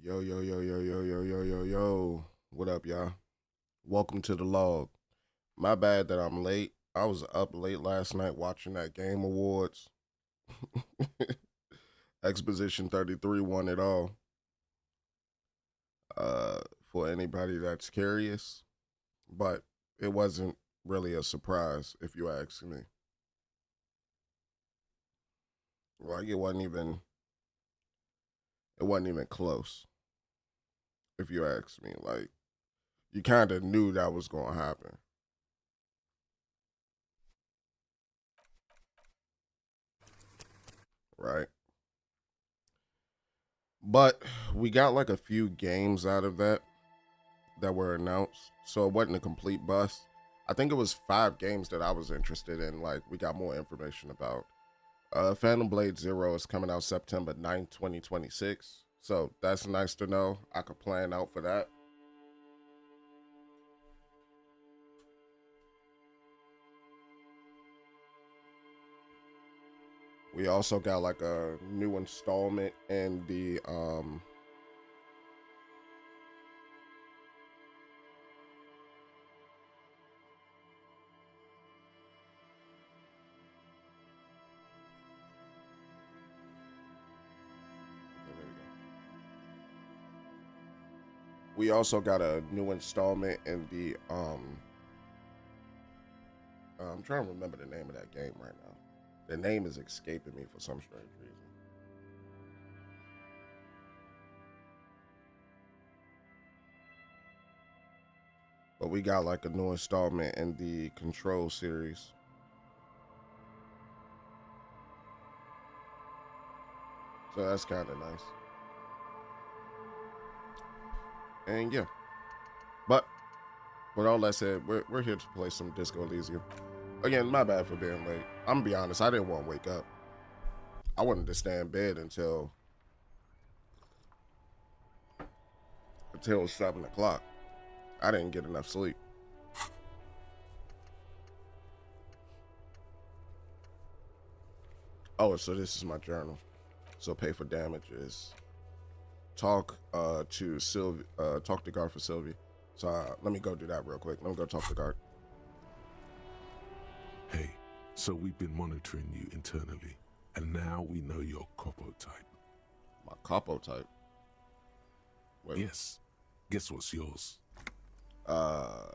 Yo, yo, yo, yo, yo, yo, yo, yo, yo. What up, y'all? Welcome to the log. My bad that I'm late. I was up late last night watching that Game Awards. Exposition 33 won it all. For anybody that's curious. But it wasn't really a surprise, if you ask me. Like it wasn't even close, if you ask me. Like you kind of knew that was gonna happen. Right? But we got like a few games out of that were announced, so it wasn't a complete bust. I think it was 5 games that I was interested in. Like we got more information about. Phantom Blade Zero is coming out September 9th, 2026. So that's nice to know. I could plan out for that. We also got like a new installment in the there we go. We also got a new installment in the I'm trying to remember the name of that game right now. The name is escaping me for some strange reason. But we got like a new installment in the Control series. So that's kind of nice. And yeah. But with all that said, we're here to play some Disco Elysium. Again, my bad for being late. I'm gonna be honest, I didn't want to wake up. I wanted to stay in bed until 7 o'clock. I didn't get enough sleep. Oh, so this is my journal. So pay for damages. To Sylvie. Talk to guard for Sylvie. So let me go do that real quick. Let me go talk to guard. Hey, so we've been monitoring you internally, and now we know your Copo type. My capo type. Wait. Yes. Guess what's yours? Uh,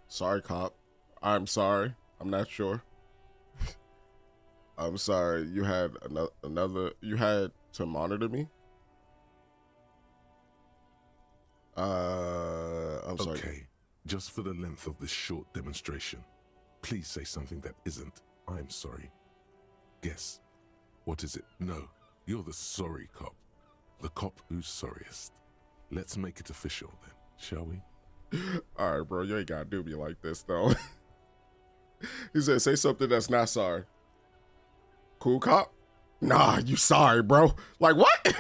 sorry, cop. I'm sorry. I'm not sure. I'm sorry. You had another. You had to monitor me. I'm sorry. Okay, just for the length of this short demonstration, please say something that isn't, I'm sorry. Guess. What is it? No, you're the sorry cop. The cop who's sorriest. Let's make it official then, shall we? All right, bro. You ain't gotta do me like this, though. He said, "Say something that's not sorry." Cool cop? Nah, you sorry, bro. Like what?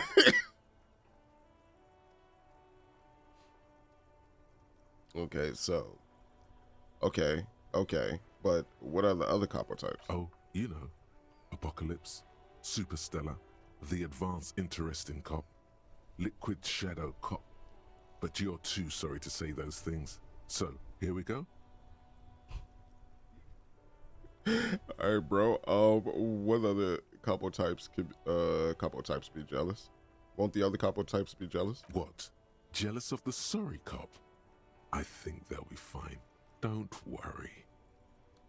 Okay, so okay, but what are the other copper types? Oh, you know, Apocalypse, Superstellar, the advanced interesting cop, Liquid Shadow cop. But you're too sorry to say those things. So, here we go. All right, bro. What other couple types could couple types be jealous? Won't the other couple types be jealous? What? Jealous of the sorry cop? I think they'll be fine. Don't worry.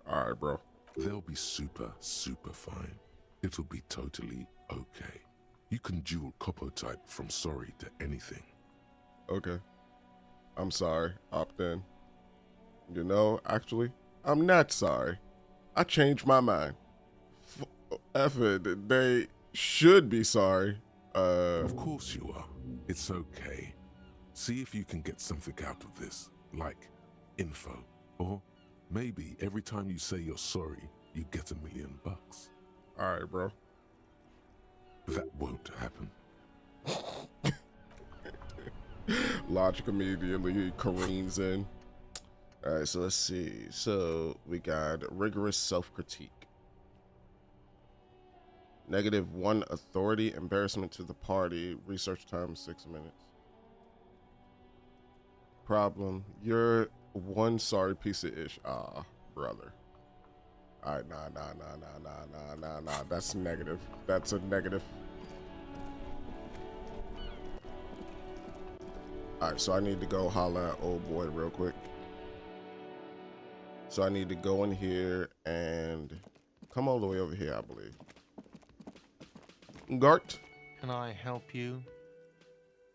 All right, bro. They'll be super fine. It'll be totally okay. You can dual Copo type from sorry to anything. Okay. I'm sorry. Opt in. You know, actually, I'm not sorry. I changed my mind. F it. They should be sorry. Of course you are. It's okay. See if you can get something out of this, like info. Or maybe every time you say you're sorry, you get $1,000,000. All right, bro. That won't happen. Logic immediately careens in. All right, so let's see. So we got rigorous self-critique. -1 authority, embarrassment to the party, research time 6 minutes. Problem, you're one sorry piece of ish. Ah, brother. All right, nah. That's negative. That's a negative. All right, so I need to go holler at old boy real quick. So I need to go in here and come all the way over here, I believe. Gart. Can I help you?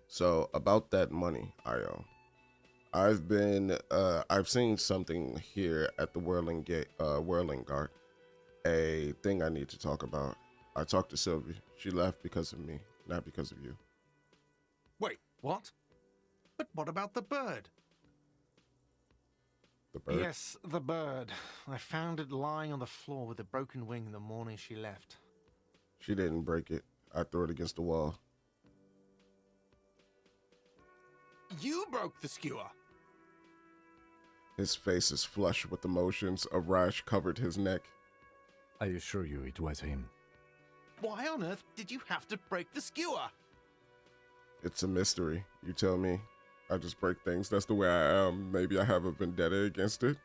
So about that money, Io. I've seen something here at the Whirling Gart. A thing I need to talk about. I talked to Sylvie. She left because of me, not because of you. Wait, what? But what about the bird? The bird? Yes, the bird. I found it lying on the floor with a broken wing the morning she left. She didn't break it. I threw it against the wall. You broke the skewer! His face is flush with emotions. A rash covered his neck. I assure you it was him. Why on earth did you have to break the skewer? It's a mystery. You tell me. I just break things. That's the way I am. Maybe I have a vendetta against it.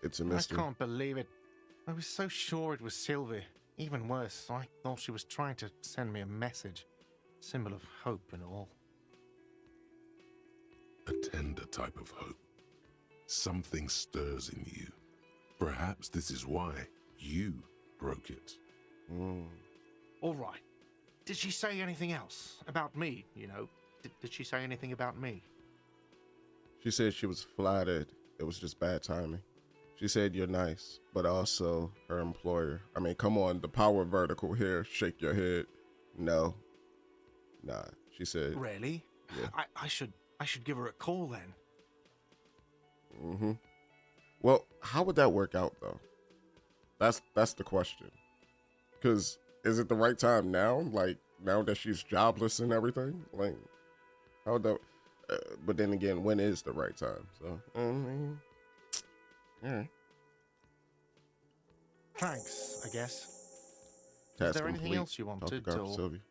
It's a mystery. I can't believe it. I was so sure it was Sylvie. Even worse, I thought she was trying to send me a message. Symbol of hope and all. A tender type of hope. Something stirs in you. Perhaps this is why you broke it. All right. Did she say anything else? About me, you know? Did she say anything about me? She said she was flattered. It was just bad timing. She said you're nice, but also her employer. I mean, come on, the power vertical here. Shake your head. No. Nah. She said. Really? Yeah. I should give her a call then. Well, how would that work out though? That's the question. Because is it the right time now? Like now that she's jobless and everything? Like how would that? But then again, when is the right time? So, yeah. Thanks, I guess. Task Is there anything complete. else you wanted? Talk to Garth Or... Sylvie.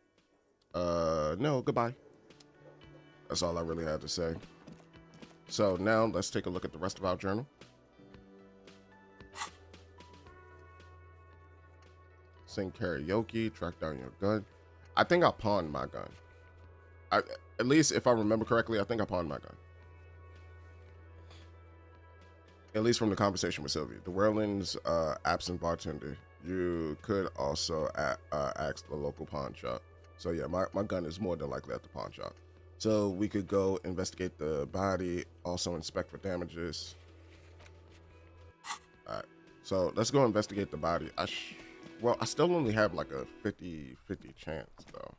No, goodbye. That's all I really had to say. So now let's take a look at the rest of our journal. Sing karaoke, track down your gun. I think I pawned my gun. At least if I remember correctly, I think I pawned my gun. At least from the conversation with Sylvie. The Whirling's absent bartender. You could also ask the local pawn shop. So yeah, my gun is more than likely at the pawn shop. So we could go investigate the body, also inspect for damages. All right, so let's go investigate the body. Well, I still only have like a 50-50 chance though.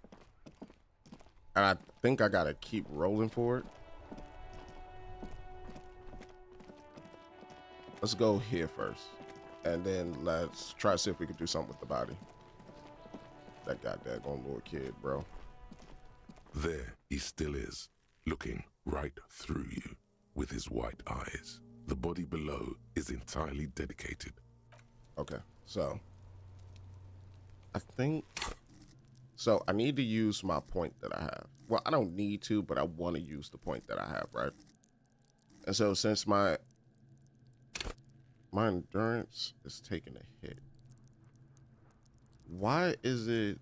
And I think I gotta keep rolling for it. Let's go here first. And then let's try to see if we can do something with the body. That goddamn little kid, bro. There he still is, looking right through you with his white eyes. The body below is entirely dedicated. Okay, so I think so. I need to use my point that I have. Well, I don't need to, but I want to use the point that I have, right? And so since my endurance is taking a hit, why is it?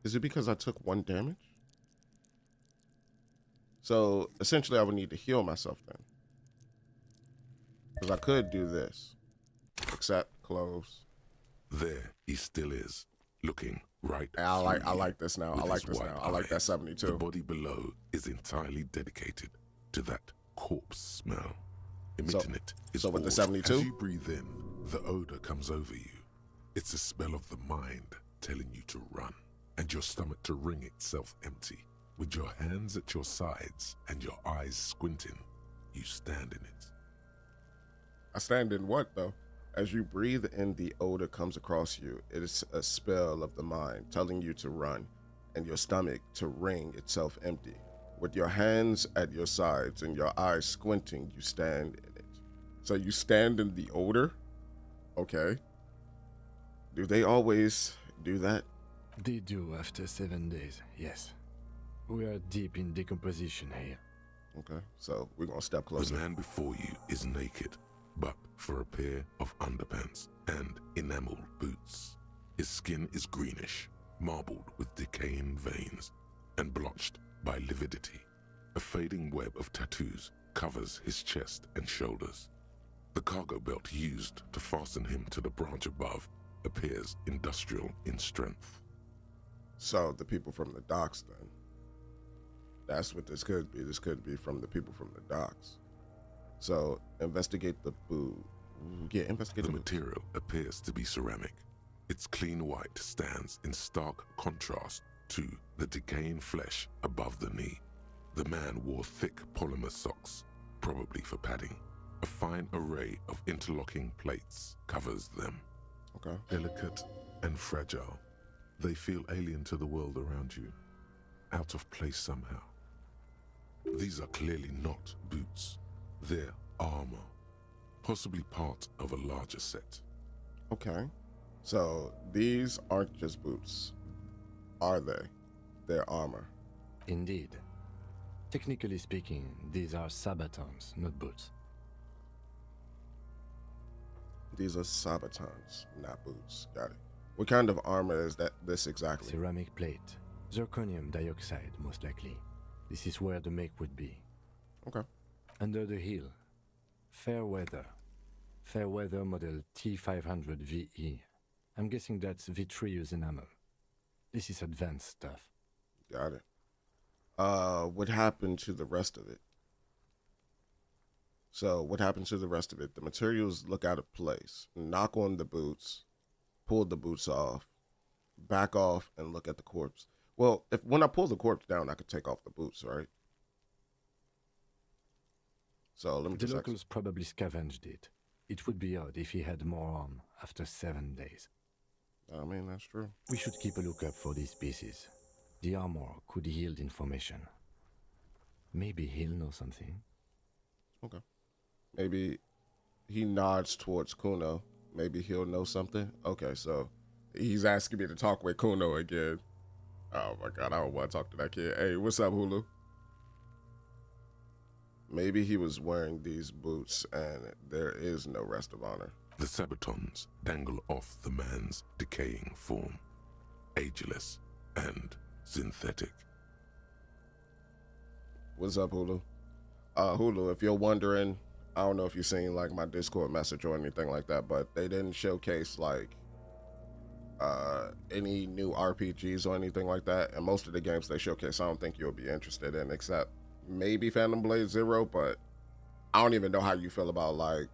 Is it because I took 1 damage? So essentially I would need to heal myself then. Because I could do this. Accept, close. There he still is, looking right I through like this now. with I like his this white now. I like that eyes. 72. The body below is entirely dedicated to that corpse smell. Emitting it is so with the odd. 72? As you breathe in, the odor comes over you. It's a smell of the mind telling you to run, and your stomach to wring itself empty. With your hands at your sides and your eyes squinting, you stand in it. I stand in what though? As you breathe in, the odor comes across you. It is a spell of the mind telling you to run, and your stomach to wring itself empty. With your hands at your sides and your eyes squinting, you stand in it. So you stand in the odor? Okay. Do they always do that? They do after 7 days, yes. We are deep in decomposition here. Okay, so we're gonna step The closer. man before you is naked, but for a pair of underpants and enameled boots. His skin is greenish, marbled with decaying veins, and blotched by lividity. A fading web of tattoos covers his chest and shoulders. The cargo belt used to fasten him to the branch above appears industrial in strength. So the people from the docks, then. That's what this could be. This could be from the people from the docks. So investigate the boot. Yeah, investigate The the boot. material appears to be ceramic. Its clean white stands in stark contrast to the decaying flesh above the knee. The man wore thick polymer socks, probably for padding. A fine array of interlocking plates covers them. Okay. Delicate and fragile, they feel alien to the world around you, out of place somehow. These are clearly not boots. They're armor, possibly part of a larger set. Okay. So these aren't just boots, are they? They're armor. Indeed. Technically speaking, these are sabatons, not boots. These are sabatons, not boots. Got it. What kind of armor is this exactly? Ceramic plate. Zirconium dioxide, most likely. This is where the make would be. Okay. Under the heel. Fair weather. Fair weather model T500 VE. I'm guessing that's vitreous enamel. This is advanced stuff. Got it. What happened to the rest of it? So what happened to the rest of it? The materials look out of place. Knock on the boots, pull the boots off, back off, and look at the corpse. Well, when I pull the corpse down, I could take off the boots, right? So let me The just locals probably scavenged it. It would be odd if he had more on after 7 days. I mean, that's true. We should keep a lookout for these pieces. The armor could yield information. Maybe he'll know something. Okay. Maybe he nods towards Kuno. Maybe he'll know something. Okay, so he's asking me to talk with Kuno again. Oh my god, I don't want to talk to that kid. Hey, what's up, Hulu? Maybe he was wearing these boots and there is no rest of honor. The sabatons dangle off the man's decaying form, ageless and synthetic. What's up, Hulu? Hulu, if you're wondering, I don't know if you've seen like my Discord message or anything like that, but they didn't showcase like any new RPGs or anything like that. And most of the games they showcase, I don't think you'll be interested in, except maybe Phantom Blade Zero, but I don't even know how you feel about like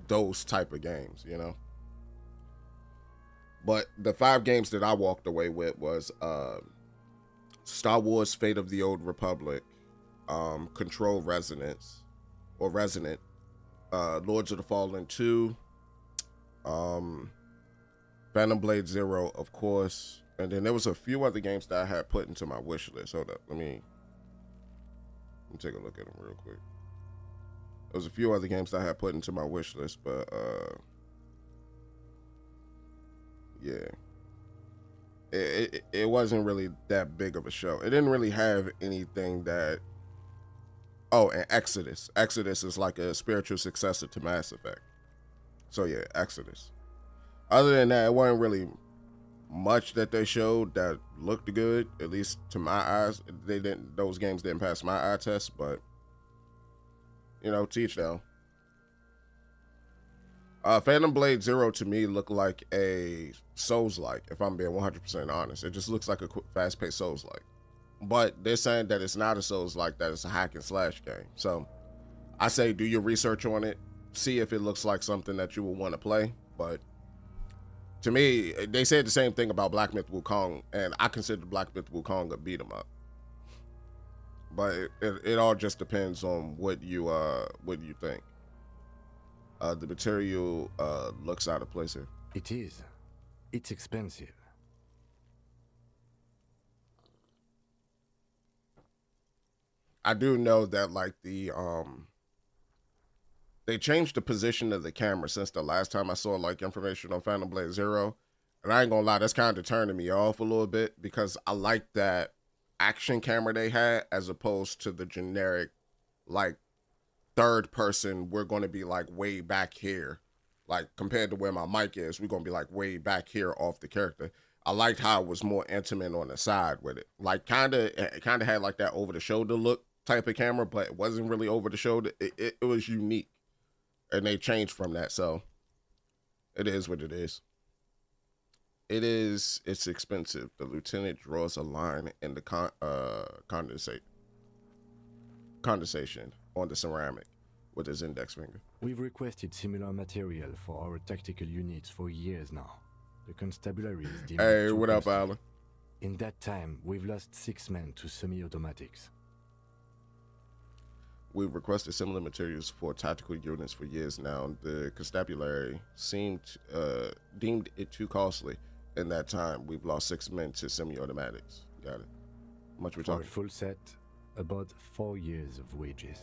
those type of games, you know? But the 5 games that I walked away with was Star Wars Fate of the Old Republic, Control Resonance, or Resonant, Lords of the Fallen 2, Phantom Blade Zero, of course, and then there was a few other games that I had put into my wish list. Hold up, let me take a look at them real quick. There was a few other games that I had put into my wish list, but yeah, it wasn't really that big of a show. It didn't really have anything that. Oh, and Exodus. Exodus is like a spiritual successor to Mass Effect. So yeah, Exodus. Other than that, it wasn't really much that they showed that looked good, at least to my eyes. Those games didn't pass my eye test, but you know, teach them. Phantom Blade Zero to me looked like a Souls-like, if I'm being 100% honest. It just looks like a fast-paced Souls-like. But they're saying that it's not a Souls-like, that it's a hack and slash game. So I say do your research on it, see if it looks like something that you will want to play. But to me, they said the same thing about Black Myth Wukong, and I consider Black Myth Wukong a beat 'em up. But it all just depends on what you think. The material looks out of place here. It is. It's expensive. I do know that like the they changed the position of the camera since the last time I saw like information on Phantom Blade Zero. And I ain't gonna lie, that's kind of turning me off a little bit because I like that action camera they had as opposed to the generic like third person. We're gonna be like way back here, like compared to where my mic is, we're gonna be like way back here off the character. I liked how it was more intimate on the side with it. Like it kind of had like that over the shoulder look type of camera, but it wasn't really over the shoulder. It was unique, and they changed from that. So it is what it is. It's expensive. The lieutenant draws a line in the condensation on the ceramic with his index finger. We've requested similar material for our tactical units for years now. The constabulary is deemed Hey, too what up, costly. Alan? In that time, we've lost 6 men to semi-automatics. We've requested similar materials for tactical units for years now. The constabulary deemed it too costly. In that time, we've lost 6 men to semi-automatics. Got it. How much we For a talking? full set, about 4 years of wages.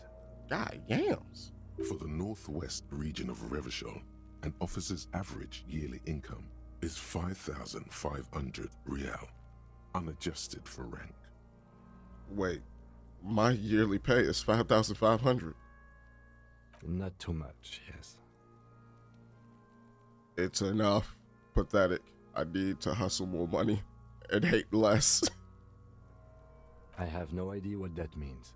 God yams. For the northwest region of Revachol, an officer's average yearly income is 5,500 real, unadjusted for rank. Wait, my yearly pay is 5,500. Not too much, yes. It's enough. Pathetic. I need to hustle more money and hate less. I have no idea what that means.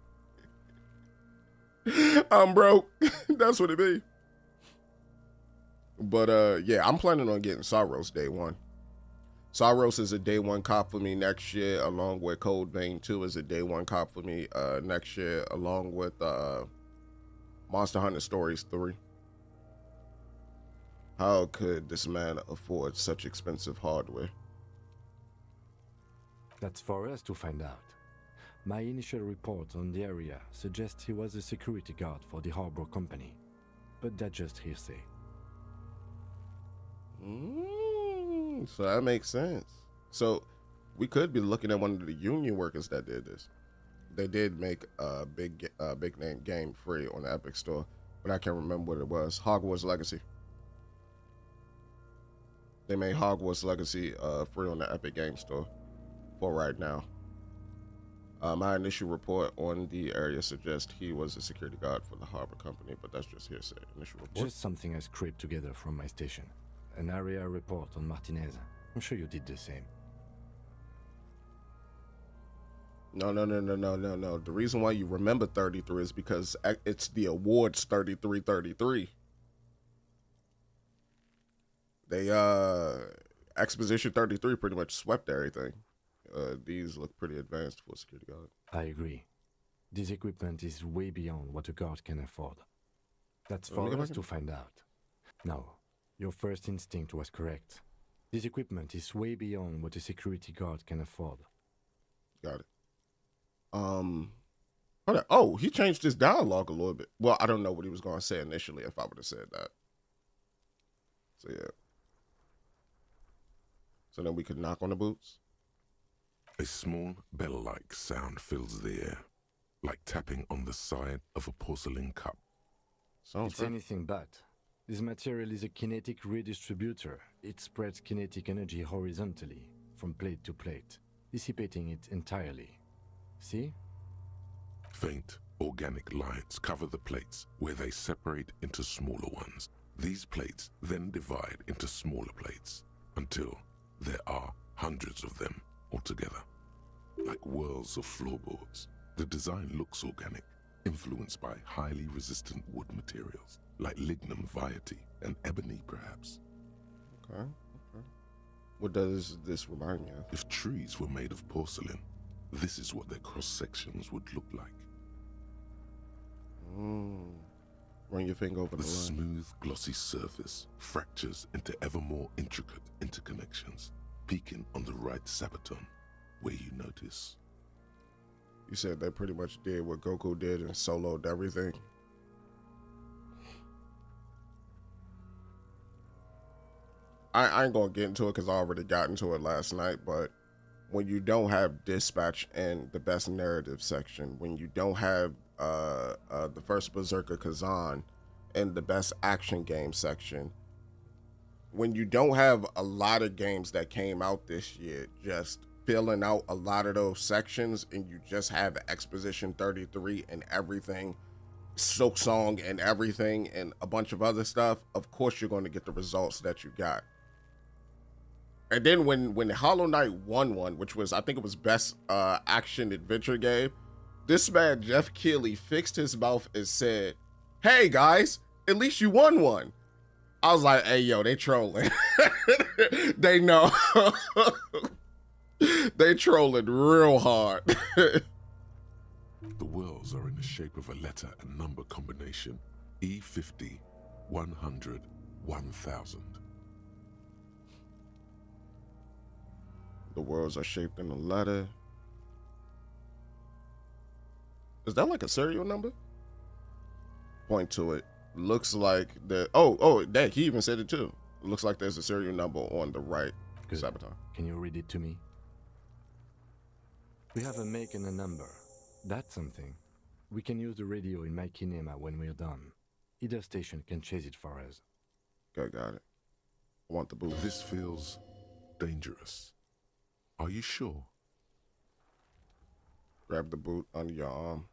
I'm broke. That's what it be. But yeah, I'm planning on getting Saros day one. Saros is a day one cop for me next year, along with Cold Vein 2 is a day one cop for me next year, along with Monster Hunter Stories 3. How could this man afford such expensive hardware? That's for us to find out. My initial report on the area suggests he was a security guard for the harbor company, but that's just hearsay. So that makes sense. So we could be looking at one of the union workers that did this. They did make a big name game free on the Epic Store, but I can't remember what it was. Hogwarts Legacy. They made Hogwarts Legacy free on the Epic Game Store for right now. My initial report on the area suggests he was a security guard for the harbor company, but that's just hearsay. Initial report. Just something I scraped together from my station. An area report on Martinez. I'm sure you did the same. No. The reason why you remember 33 is because it's the awards 3333. They Exposition 33 pretty much swept everything. These look pretty advanced for a security guard. I agree. This equipment is way beyond what a guard can afford. That's for us to find out. No, your first instinct was correct. This equipment is way beyond what a security guard can afford. Got it. Hold on. Oh, he changed his dialogue a little bit. Well, I don't know what he was going to say initially if I would have said that. So, yeah. So then we could knock on the boots. A small bell-like sound fills the air, like tapping on the side of a porcelain cup. Sounds It's right. anything but. This material is a kinetic redistributor. It spreads kinetic energy horizontally, from plate to plate, dissipating it entirely. See? Faint, organic lines cover the plates where they separate into smaller ones. These plates then divide into smaller plates until there are hundreds of them altogether. Like whirls of floorboards, the design looks organic, influenced by highly resistant wood materials, like lignum vitae and ebony perhaps. Okay. What does this remind me of? If trees were made of porcelain, this is what their cross-sections would look like. Run your finger over The the line. smooth, glossy surface fractures into ever more intricate interconnections, peaking on the right sabaton, where you notice. You said they pretty much did what Goku did and soloed everything. I ain't gonna get into it because I already got into it last night, but when you don't have dispatch in the best narrative section, when you don't have the first Berserker Kazan in the best action game section. When you don't have a lot of games that came out this year just filling out a lot of those sections, and you just have Exposition 33 and everything, Silk Song and everything, and a bunch of other stuff, of course you're going to get the results that you got. And then when Hollow Knight won one, which was, I think it was best action adventure game, this man Jeff Keighley fixed his mouth and said, "Hey guys, at least you won one." I was like, "Hey yo, they trolling." They know. They trolling real hard. The worlds are in the shape of a letter and number combination: E50, 100, 1000. The worlds are shaped in a letter. Is that like a serial number? Point to it. Looks like the dang, he even said it too. Looks like there's a serial number on the right. Good. Sabotage. Can you read it to me? We have a make and a number. That's something. We can use the radio in my kinema when we're done. Either station can chase it for us. Okay, got it. I want the boot. This feels dangerous. Are you sure? Grab the boot under your arm.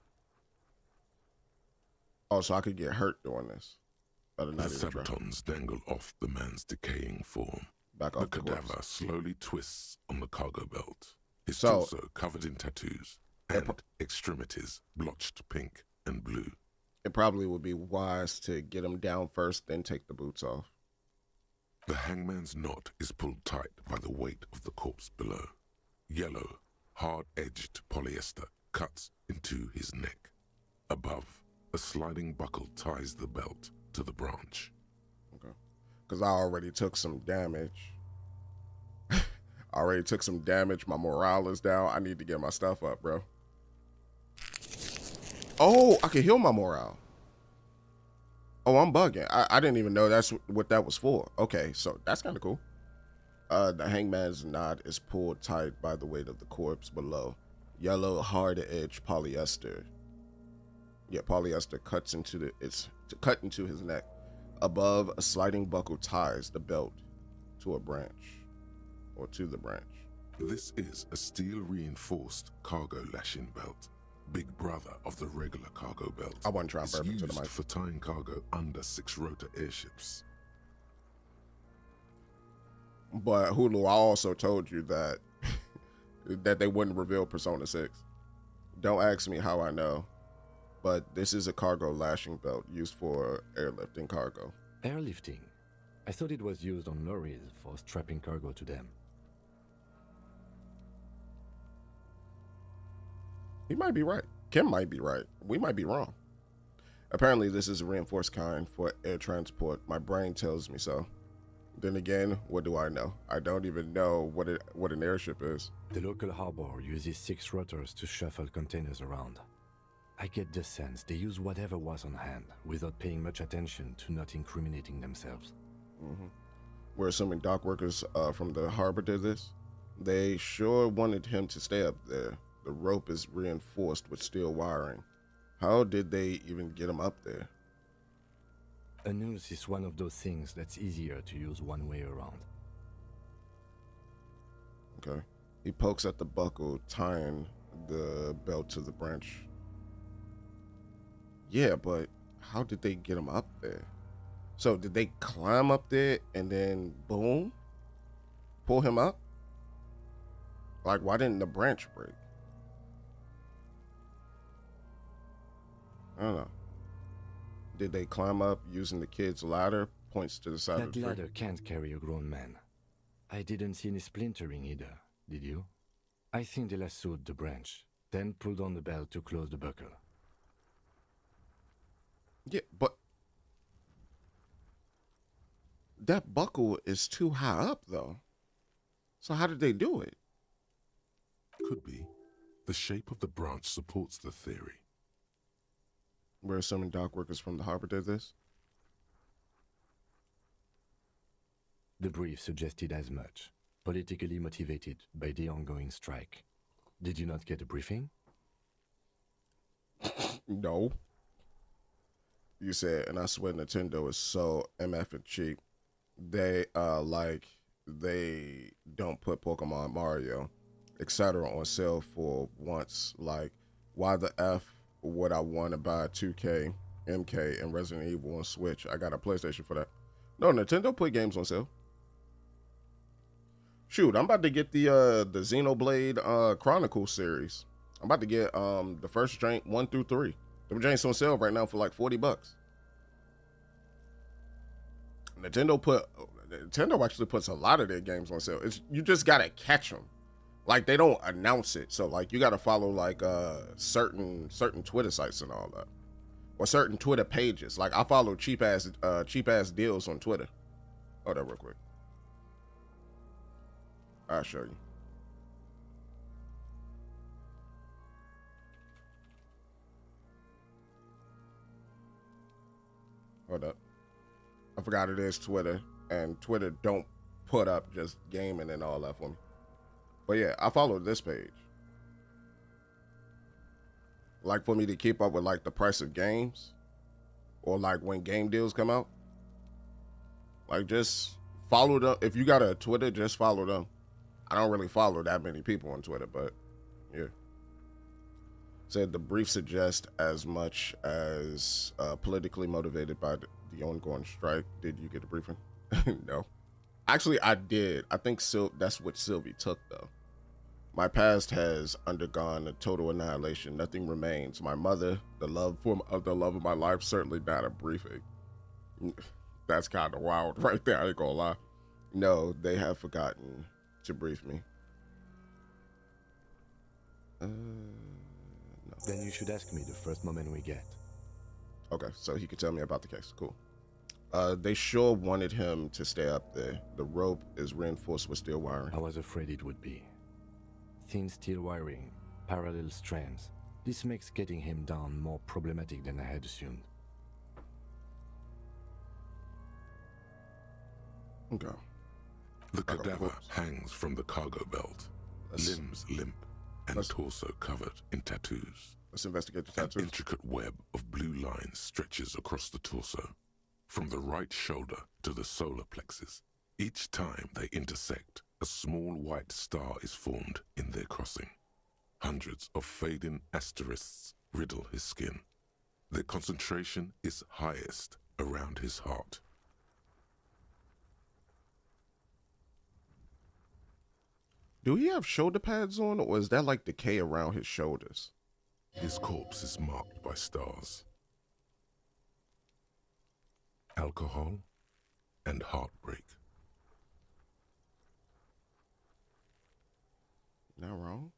Oh, so I could get hurt doing this. The sabatons dangle off the man's decaying form. Back the off the cadaver corpse. slowly twists on the cargo belt, his So- torso covered in tattoos, and extremities blotched pink and blue. It probably would be wise to get him down first, then take the boots off. The hangman's knot is pulled tight by the weight of the corpse below. Yellow, hard-edged polyester cuts into his neck. Above, a sliding buckle ties the belt to the branch. Okay. Because I already took some damage. My morale is down. I need to get my stuff up, bro. Oh, I can heal my morale. Oh, I'm bugging. I didn't even know that's what that was for. Okay, so that's kind of cool. The hangman's knot is pulled tight by the weight of the corpse below. Yellow, hard-edged polyester. Yeah, polyester cuts into cut into his neck. Above, a sliding buckle ties the belt to a branch, or to the branch. This is a steel-reinforced cargo lashing belt, big brother of the regular cargo belt. I wasn't trying to It's burp into the used mic. for tying cargo under 6-rotor airships. But Hulu, I also told you that that they wouldn't reveal Persona 6. Don't ask me how I know, but this is a cargo lashing belt used for airlifting cargo. Airlifting? I thought it was used on lorries for strapping cargo to them. He might be right. Kim might be right. We might be wrong. Apparently, this is a reinforced kind for air transport. My brain tells me so. Then again, what do I know? I don't even know what an airship is. The local harbor uses 6 rotors to shuffle containers around. I get the sense they use whatever was on hand without paying much attention to not incriminating themselves. Mm-hmm. We're assuming dock workers from the harbor did this. They sure wanted him to stay up there. The rope is reinforced with steel wiring. How did they even get him up there? A noose is one of those things that's easier to use one way around. Okay. He pokes at the buckle, tying the belt to the branch. Yeah, but how did they get him up there? So did they climb up there and then boom, pull him up? Like, why didn't the branch break? I don't know. Did they climb up using the kid's ladder? Points to the side of That the tree. ladder can't carry a grown man. I didn't see any splintering either, did you? I think they lassoed the branch, then pulled on the belt to close the buckle. Yeah, but that buckle is too high up, though. So how did they do it? Could be. The shape of the branch supports the theory. We're assuming dock workers from the harbor did this. The brief suggested as much, politically motivated by the ongoing strike. Did you not get a briefing? No. You said, and I swear Nintendo is so MF and cheap. They they don't put Pokemon, Mario, etc. on sale for once. Like, why the F would I want to buy 2K, MK, and Resident Evil on Switch? I got a PlayStation for that. No, Nintendo put games on sale. Shoot, I'm about to get the Xenoblade Chronicles series. I'm about to get the first drink 1 through 3. The drinks on sale right now for like $40. Nintendo actually puts a lot of their games on sale. You just gotta catch them. Like, they don't announce it, so like you gotta follow like certain Twitter sites and all that, or certain Twitter pages. Like, I follow cheap ass deals on Twitter. Hold up real quick. I'll show you. Hold up. I forgot it is Twitter, and Twitter don't put up just gaming and all that for me. But yeah, I follow this page. Like, for me to keep up with like the price of games, or like when game deals come out. Like, just follow them. If you got a Twitter, just follow them. I don't really follow that many people on Twitter, but yeah. Said the brief suggests as much as politically motivated by the ongoing strike. Did you get a briefing? No. Actually, I did. I think that's what Sylvie took, though. My past has undergone a total annihilation. Nothing remains. My mother, the love of my life, certainly not a briefing. That's kind of wild right there. I ain't gonna lie. No, they have forgotten to brief me. No. Then you should ask me the first moment we get. Okay, so he could tell me about the case. Cool. They sure wanted him to stay up there. The rope is reinforced with steel wiring. I was afraid it would be. Thin steel wiring, parallel strands. This makes getting him down more problematic than I had assumed. Okay. The cadaver hangs from the cargo belt, limbs limp and torso covered in tattoos. Let's investigate the An tattoos. intricate web of blue lines stretches across the torso, from the right shoulder to the solar plexus. Each time they intersect, a small white star is formed in their crossing. Hundreds of fading asterisks riddle his skin. Their concentration is highest around his heart. Do he have shoulder pads on, or is that like decay around his shoulders? His corpse is marked by stars. Alcohol and heartbreak. Not wrong.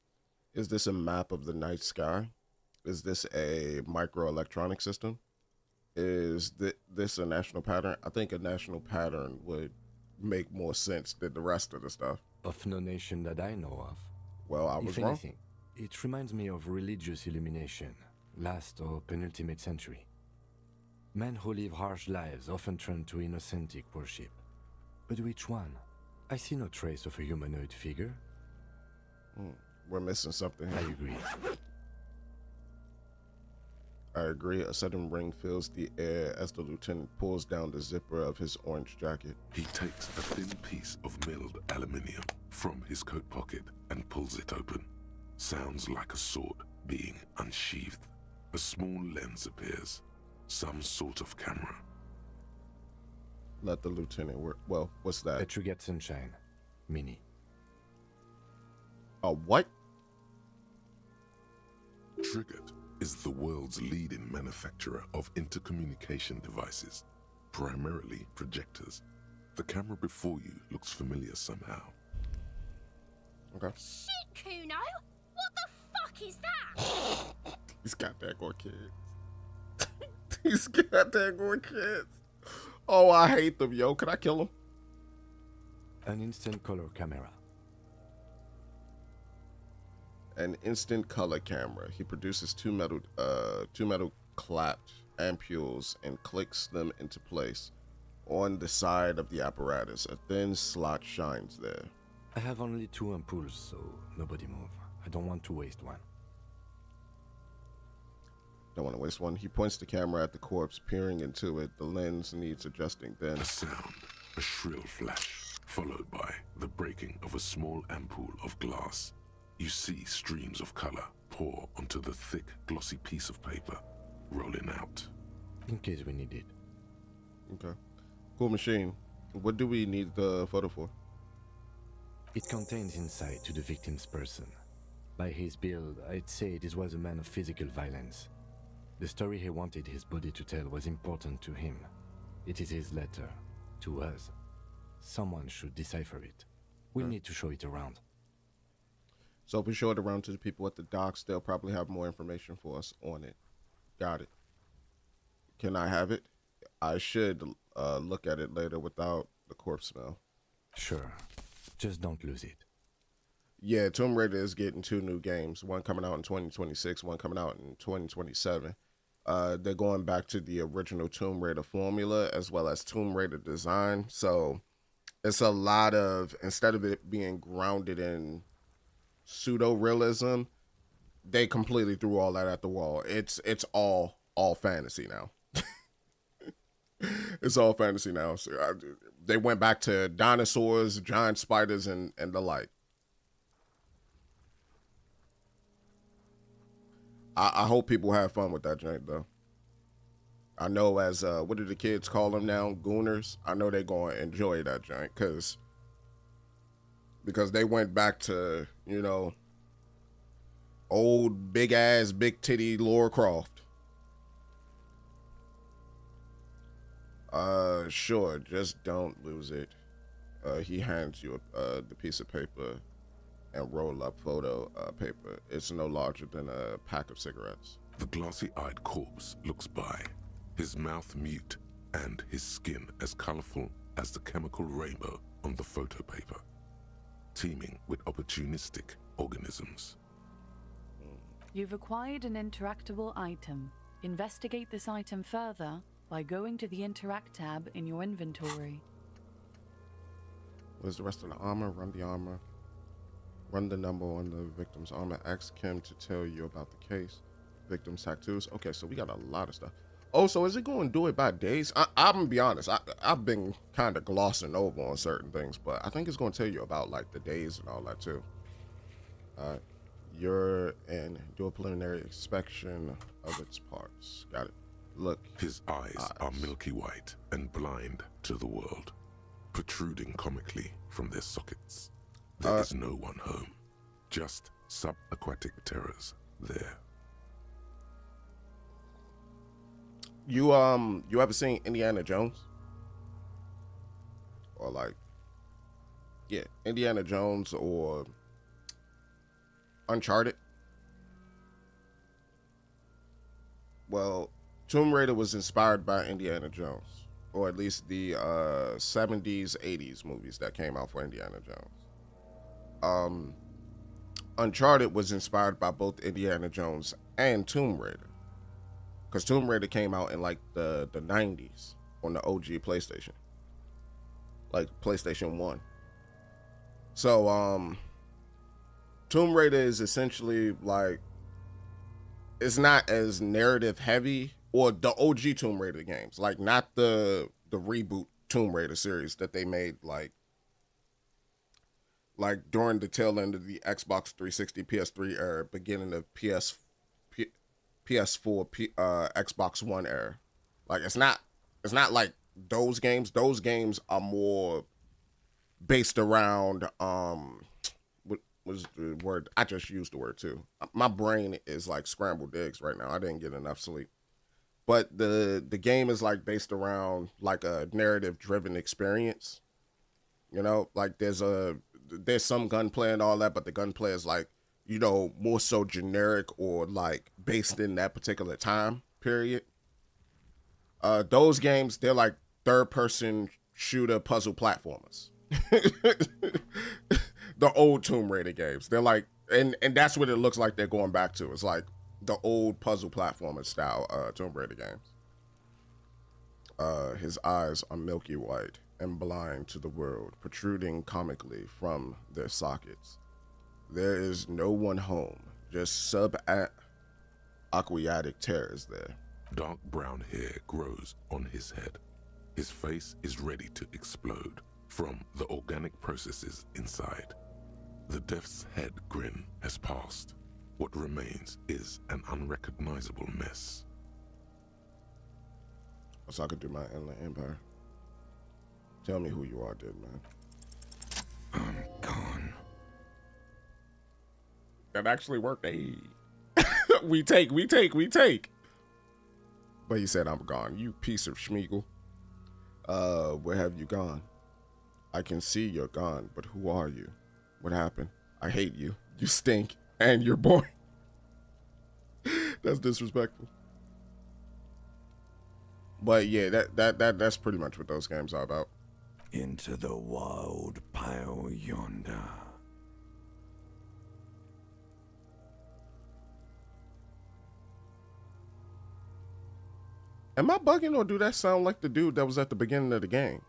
Is this a map of the night sky? Is this a microelectronic system? Is this a national pattern? I think a national pattern would make more sense than the rest of the stuff. Of no nation that I know of. Well, I was If wrong. anything, it reminds me of religious illumination, last or penultimate century. Men who live harsh lives often turn to innocentic worship. But which one? I see no trace of a humanoid figure. We're missing something I here. agree. I agree. A sudden ring fills the air as the lieutenant pulls down the zipper of his orange jacket. He takes a thin piece of milled aluminium from his coat pocket and pulls it open. Sounds like a sword being unsheathed. A small lens appears. Some sort of camera. Let the lieutenant work. Well, what's that? Let you get sunshine. Mini. A what? Triggered is the world's leading manufacturer of intercommunication devices, primarily projectors. The camera before you looks familiar somehow. Okay. Shit, Kuno! What the fuck is that? He's got that going kids. He's got that going kids. Oh, I hate them, yo. Can I kill him? An instant color camera. An instant color camera. He produces two metal clapped ampules and clicks them into place. On the side of the apparatus, a thin slot shines there. I have only 2 ampoules, so nobody move. I don't want to waste one. Don't want to waste one. He points the camera at the corpse, peering into it. The lens needs adjusting then. A sound, a shrill flash, followed by the breaking of a small ampoule of glass. You see streams of color pour onto the thick, glossy piece of paper, rolling out. In case we need it. Okay. Cool machine. What do we need the photo for? It contains insight to the victim's person. By his build, I'd say this was a man of physical violence. The story he wanted his body to tell was important to him. It is his letter. To us. Someone should decipher it. We'll need to show it around. So if we show it around to the people at the docks, they'll probably have more information for us on it. Got it. Can I have it? I should look at it later without the corpse smell. Sure. Just don't lose it. Yeah, Tomb Raider is getting 2 new games. One coming out in 2026, one coming out in 2027. They're going back to the original Tomb Raider formula as well as Tomb Raider design. So it's a lot of, instead of it being grounded in pseudo-realism, they completely threw all that at the wall. It's all fantasy now. It's all fantasy now. So they went back to dinosaurs, giant spiders, and the like. I hope people have fun with that joint, though. I know as, what do the kids call them now? Gooners. I know they're going to enjoy that joint because they went back to, you know, old big-ass, big-titty Lara Croft. Sure, just don't lose it. He hands you the piece of paper and roll up photo paper. It's no larger than a pack of cigarettes. The glossy-eyed corpse looks by, his mouth mute and his skin as colorful as the chemical rainbow on the photo paper, teeming with opportunistic organisms. You've acquired an interactable item. Investigate this item further by going to the Interact tab in your inventory. Where's the rest of the armor? Run the armor. Run the number on the victim's armor. Ask Kim to tell you about the case. Victim's tattoos. Okay, so we got a lot of stuff. Oh, so is it going to do it by days? I'm going to be honest. I've been kind of glossing over on certain things, but I think it's going to tell you about, like, the days and all that, too. You're in. Do a preliminary inspection of its parts. Got it. Look. His eyes are milky white and blind to the world, protruding comically from their sockets. There is no one home, just subaquatic terrors there. You ever seen Indiana Jones? Or like, yeah, Indiana Jones or Uncharted? Well, Tomb Raider was inspired by Indiana Jones, or at least the 70s, 80s movies that came out for Indiana Jones. Uncharted was inspired by both Indiana Jones and Tomb Raider, because Tomb Raider came out in like the 90s on the OG PlayStation, like PlayStation 1. So Tomb Raider is essentially like, it's not as narrative heavy, or the OG Tomb Raider games, like not the reboot Tomb Raider series that they made like during the tail end of the Xbox 360, PS3 era, beginning of PS4, Xbox One era. Like it's not like those games. Those games are more based around what was the word? I just used the word too. My brain is like scrambled eggs right now. I didn't get enough sleep. But the game is like based around like a narrative driven experience. You know, like there's some gunplay and all that, but the gunplay is like, you know, more so generic or like based in that particular time period. Those games, they're like third person shooter puzzle platformers. The old Tomb Raider games. They're like, and that's what it looks like they're going back to. It's like the old puzzle platformer style Tomb Raider games. His eyes are milky white and blind to the world, protruding comically from their sockets. There is no one home, just aquatic tear is there. Dark brown hair grows on his head. His face is ready to explode from the organic processes inside. The death's head grin has passed. What remains is an unrecognizable mess. So I could do my Inland Empire. Tell me who you are, dead man. I'm gone. That actually worked. Hey. we take. But he said, I'm gone. You piece of schmeagle. Where have you gone? I can see you're gone, but who are you? What happened? I hate you. You stink. And you're boring. That's disrespectful. But yeah, that's pretty much what those games are about. Into the wild pale yonder. Am I bugging, or do that sound like the dude that was at the beginning of the game?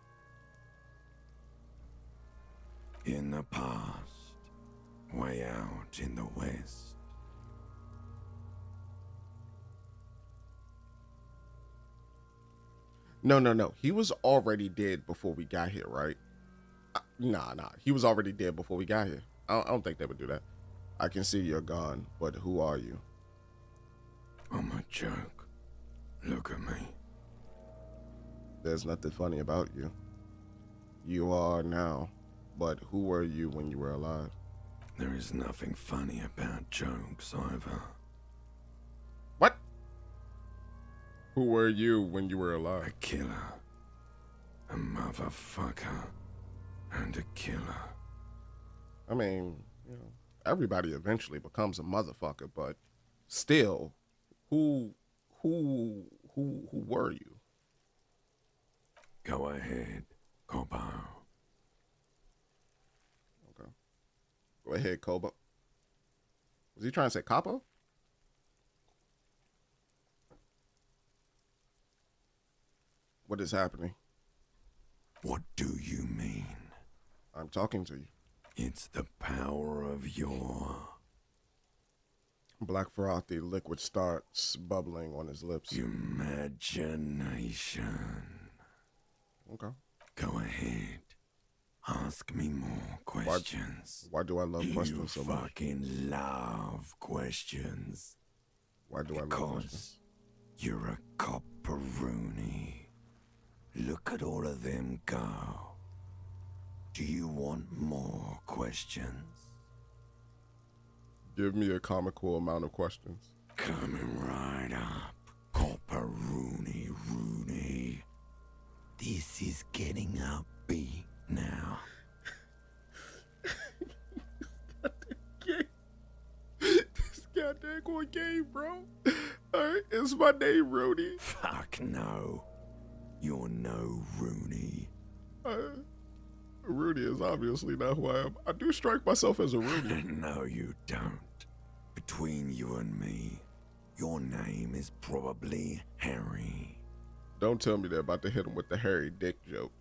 In the past, way out in the west. No. He was already dead before we got here, right? Nah. He was already dead before we got here. I don't think they would do that. I can see you're gone, but who are you? I'm a joke. Look at me. There's nothing funny about you. You are now, but who were you when you were alive? There is nothing funny about jokes either. What? Who were you when you were A alive? killer. A motherfucker. And a killer. I mean, you know, everybody eventually becomes a motherfucker, but still, who were you? Go ahead, Kobo. Okay. Go ahead, Kobo. Was he trying to say capo? What is happening? What do you mean? I'm talking to you. It's the power of your Black frothy liquid starts bubbling on his lips. imagination. Okay. Go ahead. Ask me more questions. Why do I love questions so You much? fucking love questions. Why do I love questions? Because you're a copperoonie. Look at all of them go. Do you want more questions? Give me a comical amount of questions. Coming right up, copperoonie rooney. This is getting upbeat now. This goddamn going game, bro. Alright, it's my name, Rudy. Fuck no. You're no Rooney. Rudy is obviously not who I am. I do strike myself as a Rudy. No, you don't. Between you and me, your name is probably Harry. Don't tell me they're about to hit him with the hairy dick joke.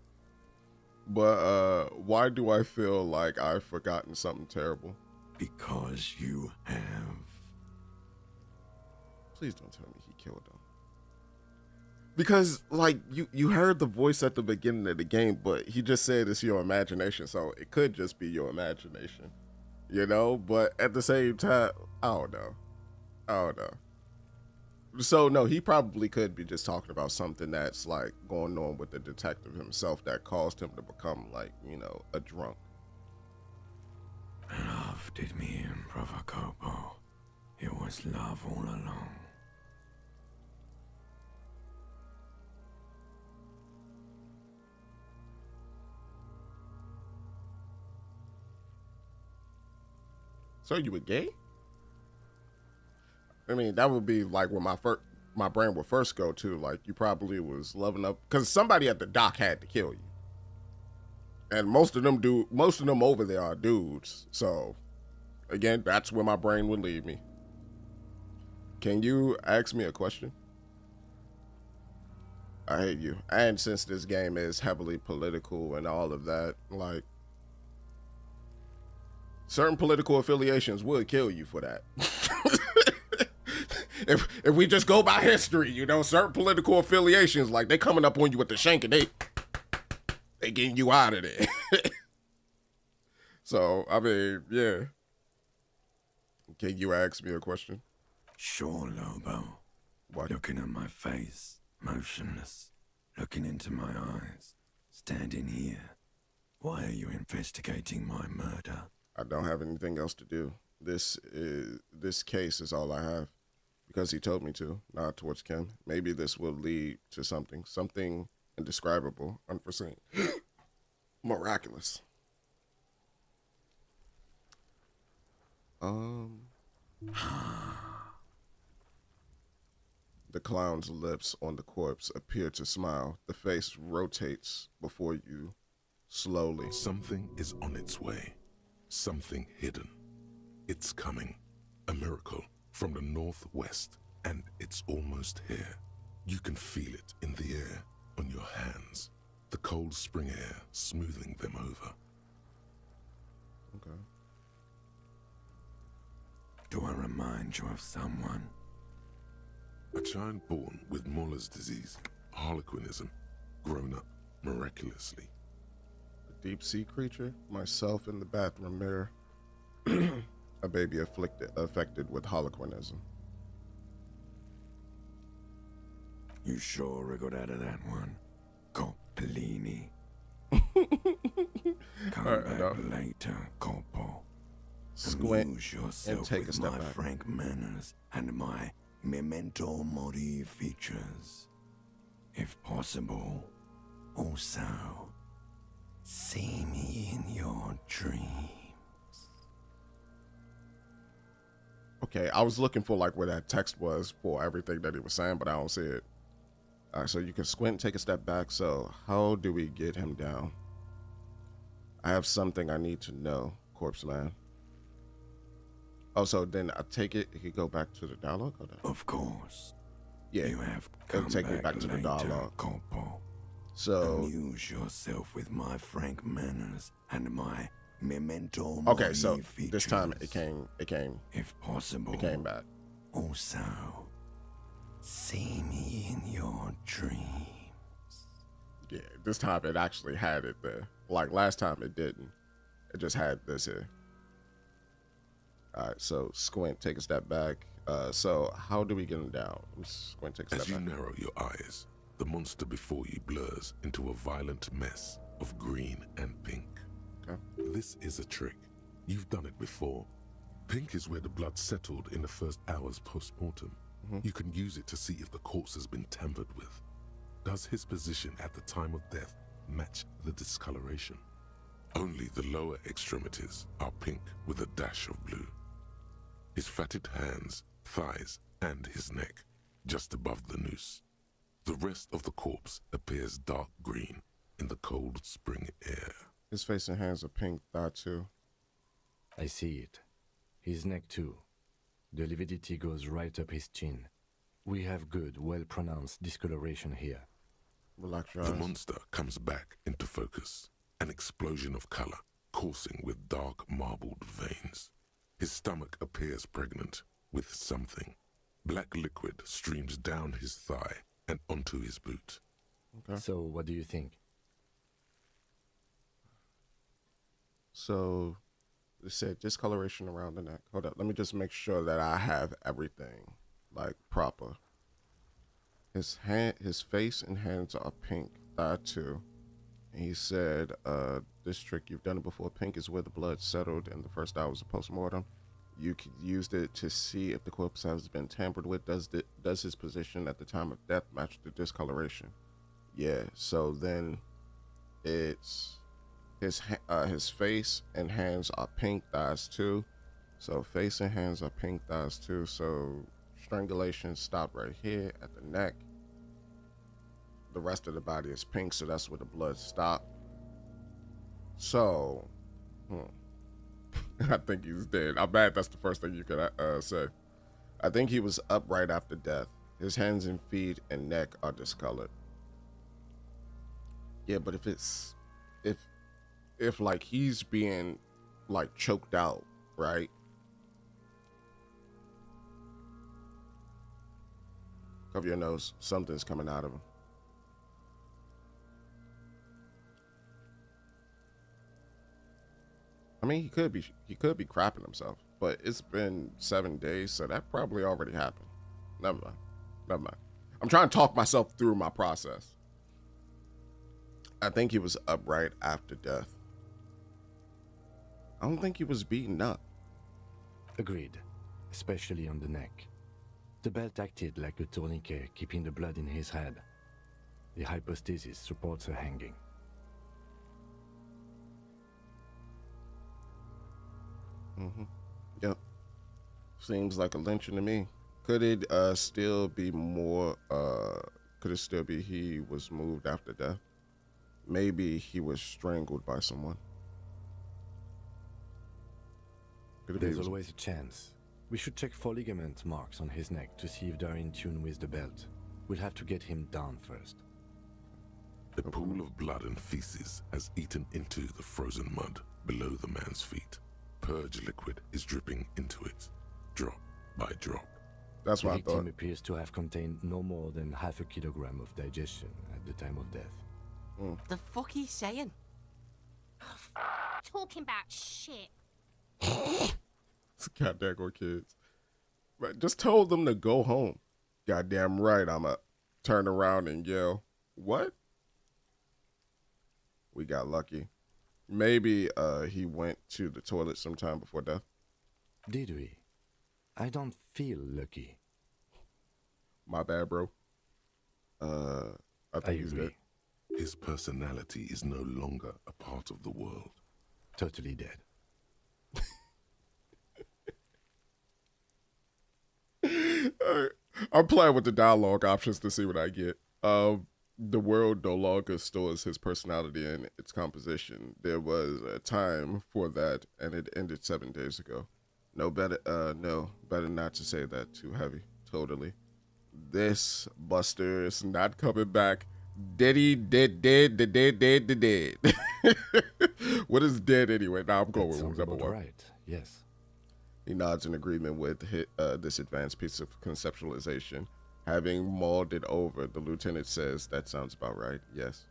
But why do I feel like I've forgotten something terrible? Because you have. Please don't tell me he killed him. Because, like, you heard the voice at the beginning of the game, but he just said it's your imagination, so it could just be your imagination, you know? But at the same time, I don't know. So, no, he probably could be just talking about something that's, like, going on with the detective himself that caused him to become, like, you know, a drunk. Love did me in, Brother Kobo. It was love all along. So you were gay? I mean, that would be like when my brain would first go to, like, you probably was loving up because somebody at the dock had to kill you, and most of them over there are dudes. So again, that's where my brain would lead me. Can you ask me a question? I hate you. And since this game is heavily political and all of that, like, certain political affiliations would kill you for that. if we just go by history, you know, certain political affiliations, like they coming up on you with the shank and they getting you out of there. So I mean, yeah. Can you ask me a question? Sure, Lobo. What? Looking at my face, motionless, looking into my eyes, standing here. Why are you investigating my murder? I don't have anything else to do. This case is all I have because he told me to, not towards Kim. Maybe this will lead to something indescribable, unforeseen, miraculous. The clown's lips on the corpse appear to smile. The face rotates before you slowly. Something is on its way. Something hidden. It's coming. A miracle from the northwest, and it's almost here. You can feel it in the air, on your hands. The cold spring air smoothing them over. Okay. Do I remind you of someone? A child born with Muller's disease, harlequinism, grown up miraculously. A deep sea creature, myself in the bathroom mirror. A baby affected with harlequinism. You sure wriggled out of that one, Coppellini. Come back later, Corpo. Squint Amuse yourself and take a with step my back. frank manners and my memento mori features. If possible, also see me in your dreams. Okay, I was looking for like where that text was for everything that he was saying, but I don't see it. All right, so you can squint and take a step back. So how do we get him down? I have something I need to know, Corpse Man. Oh, so then I take it could go back to the dialogue? Of course. Yeah, You have it'll come take me back to the later, dialogue. Corpo. So, Amuse yourself with my frank manners and my memento mori okay, so features. this time it came If possible, it came back. also see me in your dreams. Yeah, this time it actually had it there. Like last time it didn't. It just had this here. All right, so squint, take a step back. So how do we get him down? Squint, take a As step you back. narrow your eyes, the monster before you blurs into a violent mess of green and pink. Okay. This is a trick. You've done it before. Pink is where the blood settled in the first hours post-mortem. You can use it to see if the corpse has been tampered with. Does his position at the time of death match the discoloration? Only the lower extremities are pink with a dash of blue. His fatted hands, thighs, and his neck, just above the noose. The rest of the corpse appears dark green in the cold spring air. His face and hands are pink, that too. I see it. His neck too. The lividity goes right up his chin. We have good, well-pronounced discoloration here. Relax your The eyes. monster comes back into focus, an explosion of color, coursing with dark marbled veins. His stomach appears pregnant with something. Black liquid streams down his thigh and onto his boot. Okay. So, what do you think? So it said discoloration around the neck. Hold up. Let me just make sure that I have everything like proper. His face and hands are pink. That too. And he said, this trick, you've done it before. Pink is where the blood settled in the first hours of postmortem. You used it to see if the corpse has been tampered with. Does his position at the time of death match the discoloration? Yeah. So then it's his face and hands are pink, thighs too. So face and hands are pink, thighs too. So strangulation stopped right here at the neck. The rest of the body is pink, so that's where the blood stopped. So, I think he's dead. I'm bad. That's the first thing you could say. I think he was up right after death. His hands and feet and neck are discolored. Yeah, but if like he's being like choked out, right? Cover your nose. Something's coming out of him. I mean, he could be crapping himself, but it's been 7 days, so that probably already happened. Never mind. Never mind. I'm trying to talk myself through my process. I think he was upright after death. I don't think he was beaten up. Agreed, especially on the neck. The belt acted like a tourniquet, keeping the blood in his head. The hypostasis supports a hanging. Yep. Seems like a lynching to me. Could it still be more, could it still be he was moved after death? Maybe he was strangled by someone. There's always a chance. We should check for ligament marks on his neck to see if they're in tune with the belt. We'll have to get him down first. A pool of blood and feces has eaten into the frozen mud below the man's feet. Purge liquid is dripping into it, drop by drop. That's what I The victim thought. appears to have contained no more than half a kilogram of digestion at the time of death. The fuck he's saying? Talking about shit. It's goddamn kids. Right, just told them to go home. Goddamn right, I'ma turn around and yell, "What?" We got lucky. Maybe he went to the toilet sometime before death. Did we? I don't feel lucky. My bad, bro. I think he's dead. agree. His personality is no longer a part of the world. Totally dead. I'm playing with the dialogue options to see what I get. The world no longer stores his personality and its composition. There was a time for that, and it ended 7 days ago. No, better not to say that too heavy. Totally. This Buster is not coming back. Dead. What is dead anyway? Now I'm going That with sounds number about one. right. Yes. He nods in agreement with this advanced piece of conceptualization. Having mulled it over, the lieutenant says, "That sounds about right. Yes."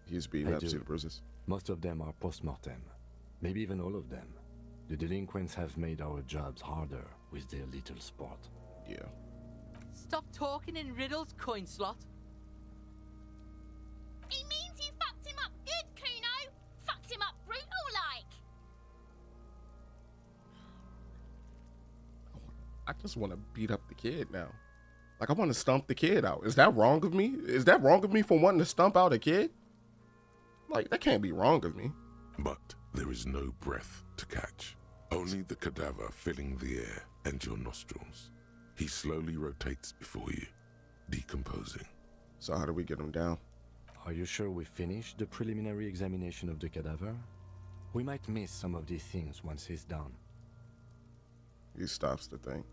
He's beaten I up. do. See the bruises. Most of them are post-mortem. Maybe even all of them. The delinquents have made our jobs harder with their little sport. Yeah. Stop talking in riddles, coin slot. He means you fucked him up good, Kuno. Fucked him up brutal like. I just want to beat up the kid now. Like, I want to stomp the kid out. Is that wrong of me? Is that wrong of me for wanting to stomp out a kid? Like, that can't be wrong of me. But there is no breath to catch. Only the cadaver filling the air and your nostrils. He slowly rotates before you, decomposing. So how do we get him down? Are you sure we finished the preliminary examination of the cadaver? We might miss some of these things once he's done. He stops the thing.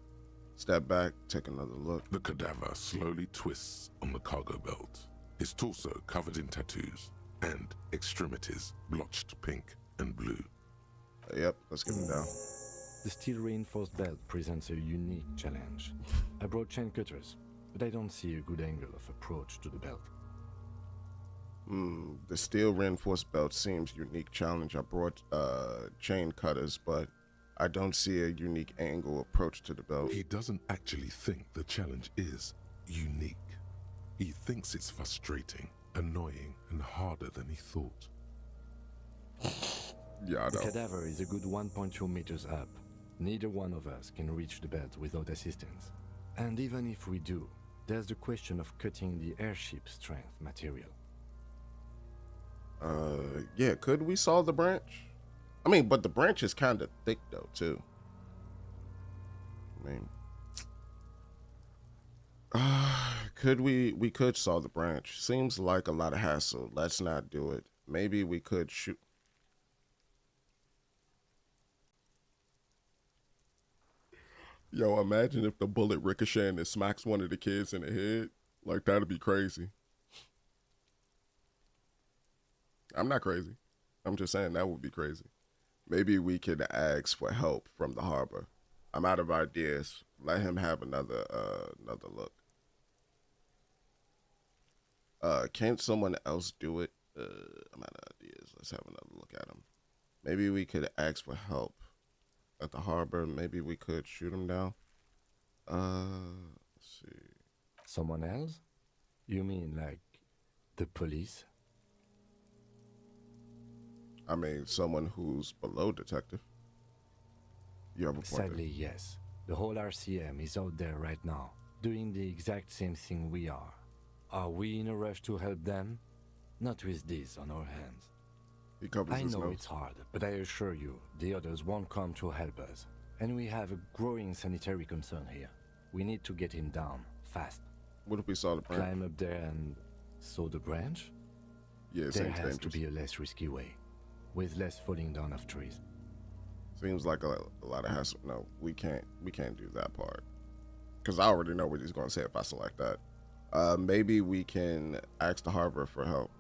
Step back, take another look. The cadaver slowly twists on the cargo belt, his torso covered in tattoos, and extremities blotched pink and blue. Yep, let's get him down. The steel-reinforced belt presents a unique challenge. I brought chain cutters, but I don't see a good angle of approach to the belt. The steel reinforced belt seems unique challenge. I brought chain cutters, but I don't see a unique angle approach to the belt. He doesn't actually think the challenge is unique. He thinks it's frustrating, annoying, and harder than he thought. Yeah, I The know. cadaver is a good 1.2 meters up. Neither one of us can reach the belt without assistance. And even if we do, there's the question of cutting the airship strength material. Yeah, could we saw the branch? I mean, but the branch is kind of thick though, too. I mean, could we could saw the branch. Seems like a lot of hassle. Let's not do it. Maybe we could shoot. Yo, imagine if the bullet ricocheted and smacks one of the kids in the head. Like, that'd be crazy. I'm not crazy. I'm just saying that would be crazy. Maybe we could ask for help from the harbor. I'm out of ideas. Let him have another look. Can't someone else do it? I'm out of ideas. Let's have another look at them. Maybe we could ask for help at the harbor. Maybe we could shoot him down. Let's see. Someone else? You mean like the police? I mean, someone who's below detective. You have a point. Sadly, yes. The whole RCM is out there right now, doing the exact same thing we are. Are we in a rush to help them? Not with this on our hands. He covers I his know nose. it's hard, but I assure you, the others won't come to help us. And we have a growing sanitary concern here. We need to get him down, fast. What if we saw the branch? Climb up there and saw the branch? Yeah, it There seems has to dangerous. be a less risky way, with less falling down of trees. Seems like a lot of hassle. No, we can't do that part. Because I already know what he's going to say if I select that. Maybe we can ask the harbor for help.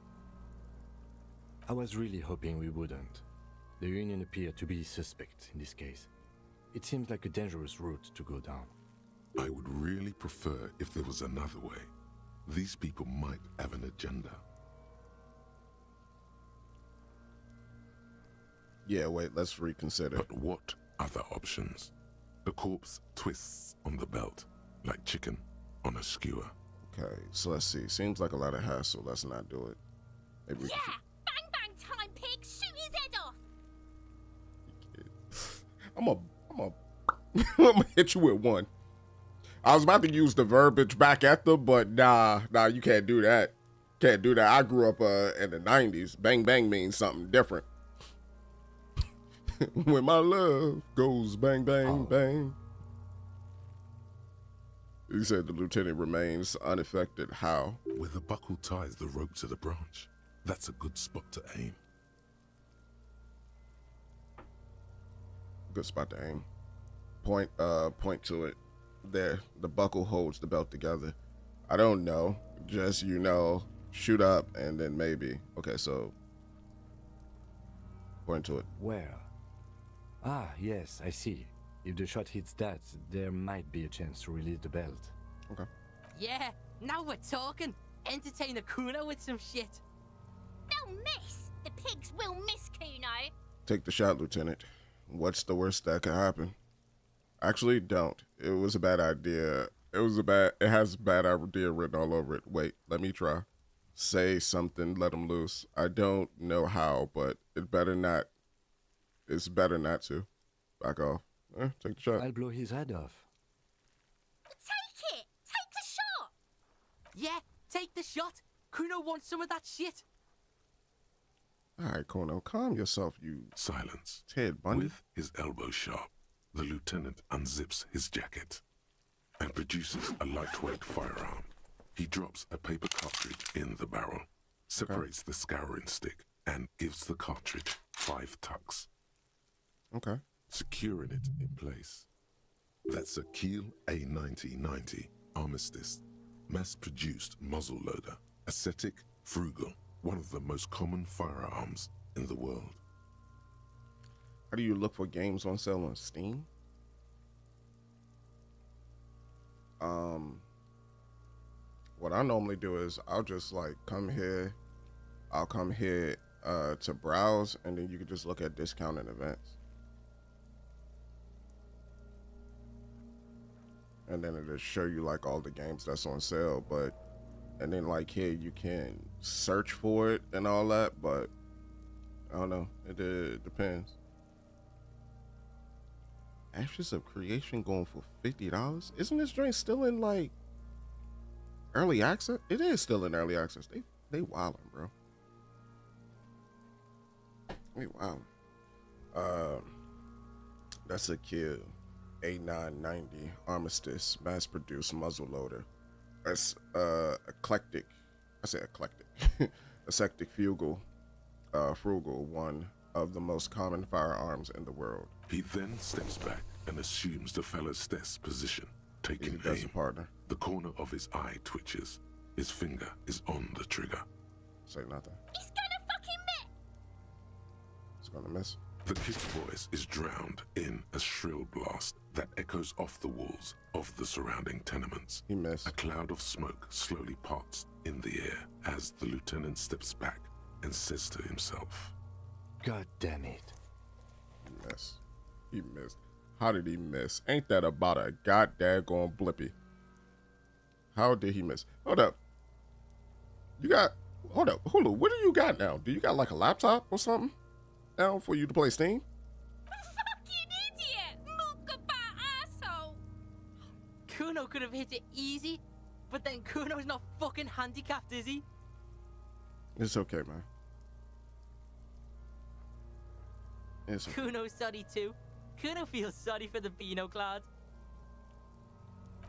I was really hoping we wouldn't. The Union appeared to be suspect in this case. It seems like a dangerous route to go down. I would really prefer if there was another way. These people might have an agenda. Yeah, wait, let's reconsider. But what other options? The corpse twists on the belt, like chicken on a skewer. Okay, so let's see. Seems like a lot of hassle. Let's not do it. Maybe we Yeah! Bang bang time, pig! Shoot his head off! I'm gonna hit you with one. I was about to use the verbiage back at them, but nah, you can't do that. Can't do that. I grew up in the 90s. Bang bang means something different. When my love goes bang bang bang. He said the lieutenant remains unaffected. How? Where the buckle ties the rope to the branch. That's a good spot to aim. Good spot to aim. Point to it. There. The buckle holds the belt together. I don't know. Just, shoot up and then maybe. Okay, so point to it. Where? Ah, yes, I see. If the shot hits that, there might be a chance to release the belt. Okay. Yeah, now we're talking. Entertain a Kuno with some shit. They'll miss! The pigs will miss Kuno! Take the shot, Lieutenant. What's the worst that could happen? Actually, don't. It was a bad idea. It has bad idea written all over it. Wait, let me try. Say something, let him loose. I don't know how, but it's better not to. Back off. Take the shot. I'll blow his head off. Take it! Take the shot! Yeah, take the shot. Kuno wants some of that shit. All right, Kono, calm yourself, you Silence. Ted Bundy. With his elbow sharp, the lieutenant unzips his jacket and produces a lightweight firearm. He drops a paper cartridge in the barrel, separates the scouring stick, and gives the cartridge 5 tucks, Okay. securing it in place. That's a Kiel A9090 Armistice, mass-produced muzzleloader, ascetic, frugal, one of the most common firearms in the world. How do you look for games on sale on Steam? What I normally do is I'll just come here to browse, and then you can just look at discounted events. And then it'll show you all the games that's on sale, and then here you can search for it and all that, but I don't know, it depends. Ashes of Creation going for $50? Isn't this joint still in early access? It is still in early access. They wildin', bro. They wildin'. That's a Kiel A990 Armistice mass-produced muzzleloader. That's eclectic. I say eclectic. Ascetic frugal, one of the most common firearms in the world. He then steps back and assumes the fellow's desk position, taking He does aim. a partner. The corner of his eye twitches. His finger is on the trigger. Say nothing. He's gonna fucking miss! It's gonna miss. The kid's voice is drowned in a shrill blast that echoes off the walls of the surrounding tenements. He missed. A cloud of smoke slowly parts in the air as the lieutenant steps back and says to himself, God damn it. He missed. He missed. How did he miss? Ain't that about a goddamn blippy? How did he miss? Hold up. Hold up. Hulu, what do you got now? Do you got like a laptop or something now for you to play Steam? Fucking idiot! Mukabat asshole! Kuno could have hit it easy, but then Kuno's not fucking handicapped, is he? It's okay, man. It's okay. Kuno's sorry too. Kuno feels sorry for the Beano Cloud.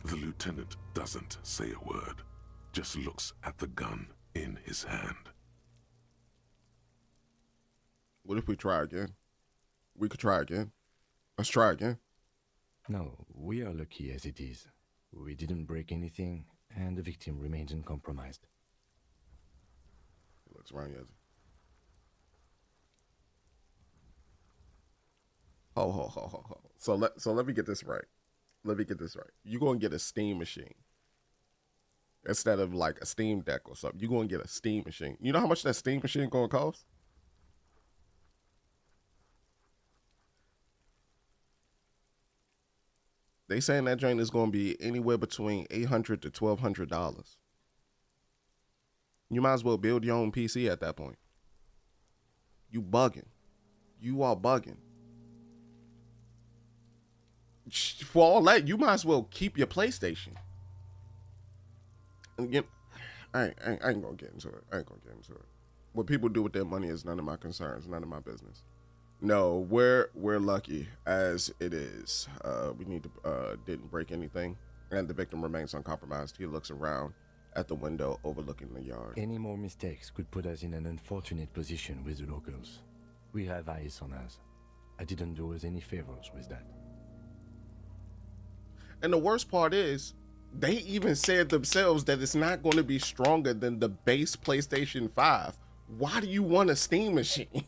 The lieutenant doesn't say a word, just looks at the gun in his hand. What if we try again? We could try again. Let's try again. No, we are lucky as it is. We didn't break anything, and the victim remains uncompromised. He looks around you. Ho. So let me get this right. You're gonna get a Steam machine. Instead of like a Steam Deck or something, you're gonna get a Steam machine. You know how much that Steam machine gonna cost? They saying that joint is gonna be anywhere between $800 to $1,200. You might as well build your own PC at that point. You bugging. You are bugging. For all that, you might as well keep your PlayStation. And I ain't gonna get into it. What people do with their money is none of my concerns, none of my business. No, we're lucky as it is. We didn't break anything, and the victim remains uncompromised. He looks around at the window overlooking the yard. Any more mistakes could put us in an unfortunate position with the locals. We have eyes on us. I didn't do us any favors with that. And the worst part is, they even said themselves that it's not going to be stronger than the base PlayStation 5. Why do you want a Steam machine?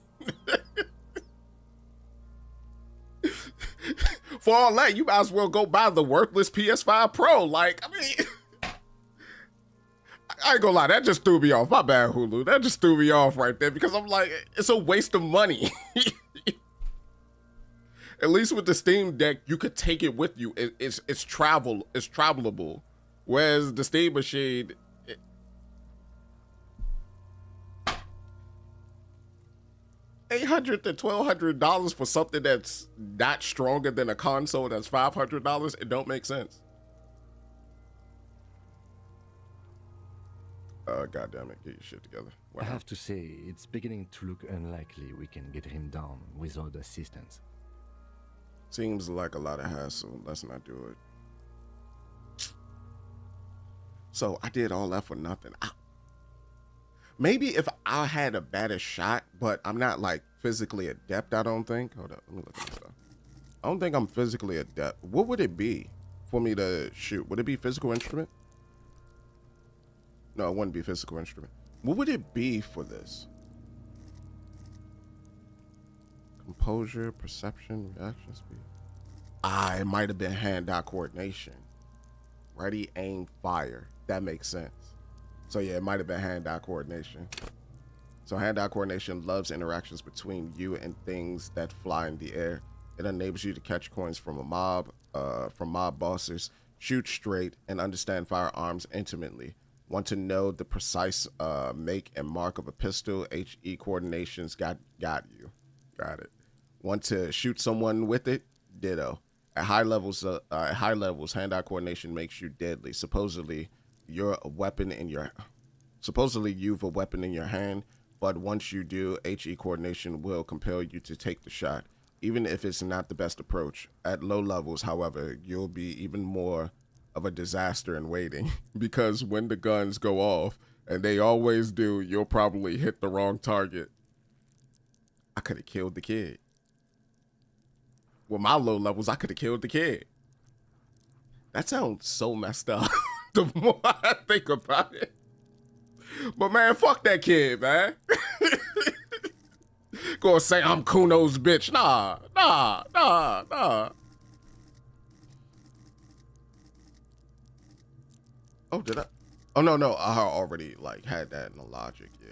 For all that, you might as well go buy the worthless PS5 Pro. Like, I mean, I ain't gonna lie, that just threw me off. My bad, Hulu. That just threw me off right there because I'm like, it's a waste of money. At least with the Steam Deck, you could take it with you. It's travelable. Whereas the Steam machine, $800 to $1,200 for something that's not stronger than a console that's $500, it don't make sense. God damn it, get your shit together. Wow. I have to say, it's beginning to look unlikely we can get him down without assistance. Seems like a lot of hassle. Let's not do it. So I did all that for nothing. Maybe if I had a better shot, but I'm not like physically adept, I don't think. Hold up, let me look at this stuff. I don't think I'm physically adept. What would it be for me to shoot? Would it be physical instrument? No, it wouldn't be physical instrument. What would it be for this? Composure, perception, reaction speed. It might have been hand-eye coordination. Ready, aim, fire. That makes sense. So yeah, it might have been hand-eye coordination. So hand-eye coordination loves interactions between you and things that fly in the air. It enables you to catch coins from mob bosses, shoot straight, and understand firearms intimately. Want to know the precise make and mark of a pistol? HE coordinations got you. Got it. Want to shoot someone with it? Ditto. At high levels, hand-eye coordination makes you deadly. Supposedly, you've a weapon in your hand, but once you do, HE coordination will compel you to take the shot, even if it's not the best approach. At low levels, however, you'll be even more of a disaster in waiting, because when the guns go off, and they always do, you'll probably hit the wrong target. I could have killed the kid. With my low levels, I could have killed the kid. That sounds so messed up the more I think about it. But man, fuck that kid, man. Gonna say I'm Kuno's bitch. Nah. Oh, did I? Oh, no. I already, like, had that in the logic, yeah.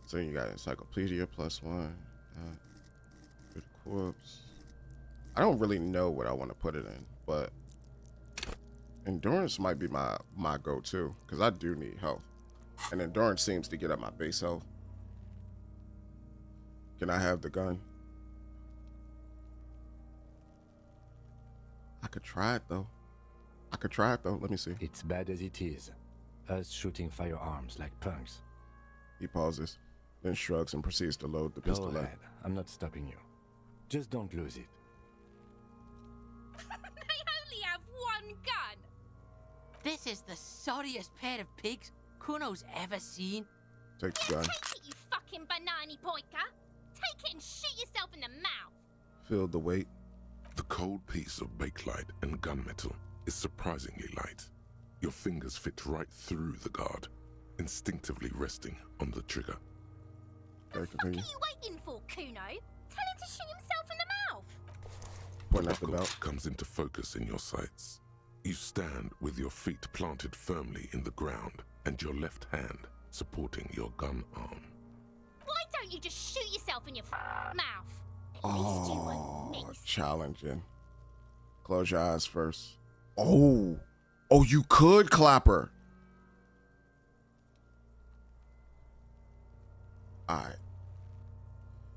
So you got encyclopedia +1. Good corpse. I don't really know what I want to put it in, but endurance might be my go-to, because I do need health. And endurance seems to get up my base health. Can I have the gun? I could try it, though. Let me see. It's bad as it is. Us shooting firearms like punks. He pauses, then shrugs and proceeds to load the Go pistol. ahead. I'm not stopping you. Just don't lose it. They only have one gun. This is the sorriest pair of pigs Kuno's ever seen. Take the gun. Take it, you fucking banana poika. Take it and shoot yourself in the mouth. Feel the weight. The cold piece of bakelite and gunmetal is surprisingly light. Your fingers fit right through the guard, instinctively resting on the trigger. What the fuck are you waiting for, Kuno? Tell him to shoot himself in the mouth. Point up the Revachol belt. comes into focus in your sights. You stand with your feet planted firmly in the ground and your left hand supporting your gun arm. Why don't you just shoot yourself in your mouth? At least you won't miss. Challenging. Close your eyes first. Oh, you could clap her. All right.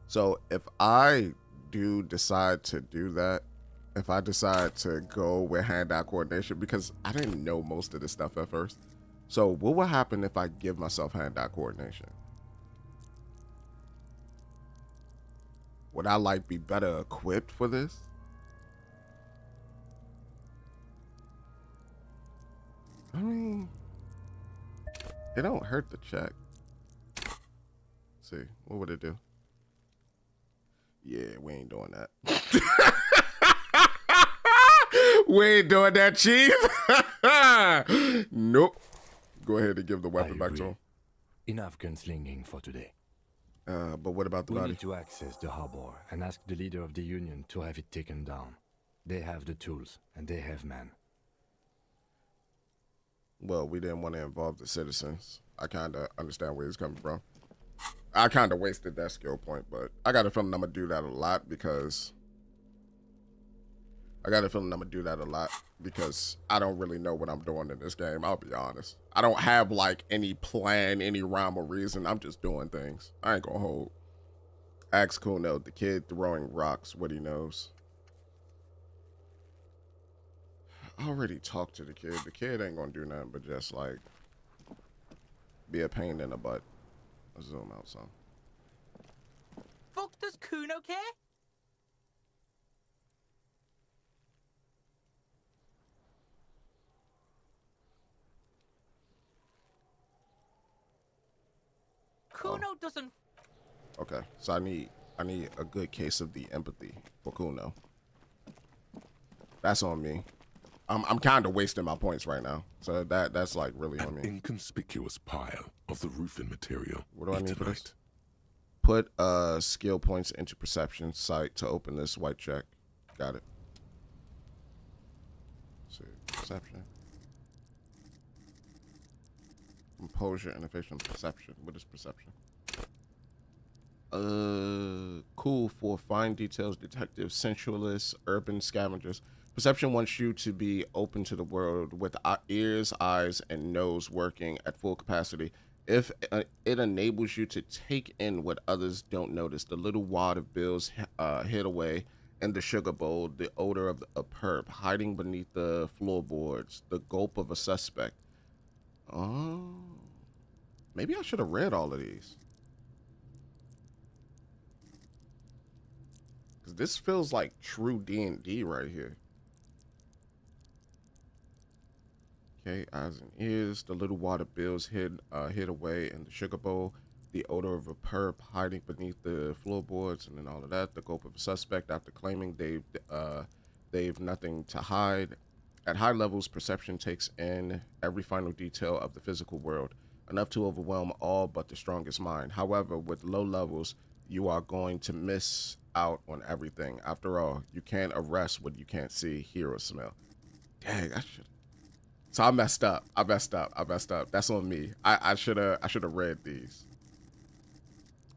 So if I do decide to do that, if I decide to go with hand-eye coordination, because I didn't know most of this stuff at first. So what will happen if I give myself hand-eye coordination? Would I like be better equipped for this? I mean, it don't hurt to check. Let's see, what would it do? Yeah, we ain't doing that. We ain't doing that, Chief. Nope. Go ahead and give the weapon back to him. Enough gunslinging for today. But what about the We body? need to access the harbor and ask the leader of the Union to have it taken down. They have the tools, and they have men. Well, we didn't want to involve the citizens. I kind of understand where he's coming from. I kind of wasted that skill point, but I got a feeling I'm going to do that a lot because... I don't really know what I'm doing in this game, I'll be honest. I don't have, like, any plan, any rhyme or reason. I'm just doing things. I ain't gonna hold. Ask Kuno, the kid throwing rocks, what he knows. I already talked to the kid. The kid ain't gonna do nothing but just, like, be a pain in the butt. Let's zoom out some. Fuck does Kuno care? Kuno doesn't. Okay, so I need a good case of the empathy for Kuno. That's on me. I'm kind of wasting my points right now, so that's like really on An me. inconspicuous pile of the roofing material. What do I need for this? Etonite. Put skill points into perception sight to open this white check. Got it. Let's see, perception. Composure, innovation, perception. What is perception? Cool for fine details, detective, sensualist, urban scavengers. Perception wants you to be open to the world with ears, eyes, and nose working at full capacity. If it enables you to take in what others don't notice, the little wad of bills hid away in the sugar bowl, the odor of a perp hiding beneath the floorboards, the gulp of a suspect. Oh, maybe I should have read all of these. Because this feels like true D&D right here. Okay, eyes and ears, the little water bills hid away in the sugar bowl, the odor of a perp hiding beneath the floorboards, and then all of that, the gulp of a suspect after claiming they've nothing to hide. At high levels, perception takes in every final detail of the physical world, enough to overwhelm all but the strongest mind. However, with low levels, you are going to miss out on everything. After all, you can't arrest what you can't see, hear, or smell. Dang, I should. So I messed up. That's on me. I should have read these.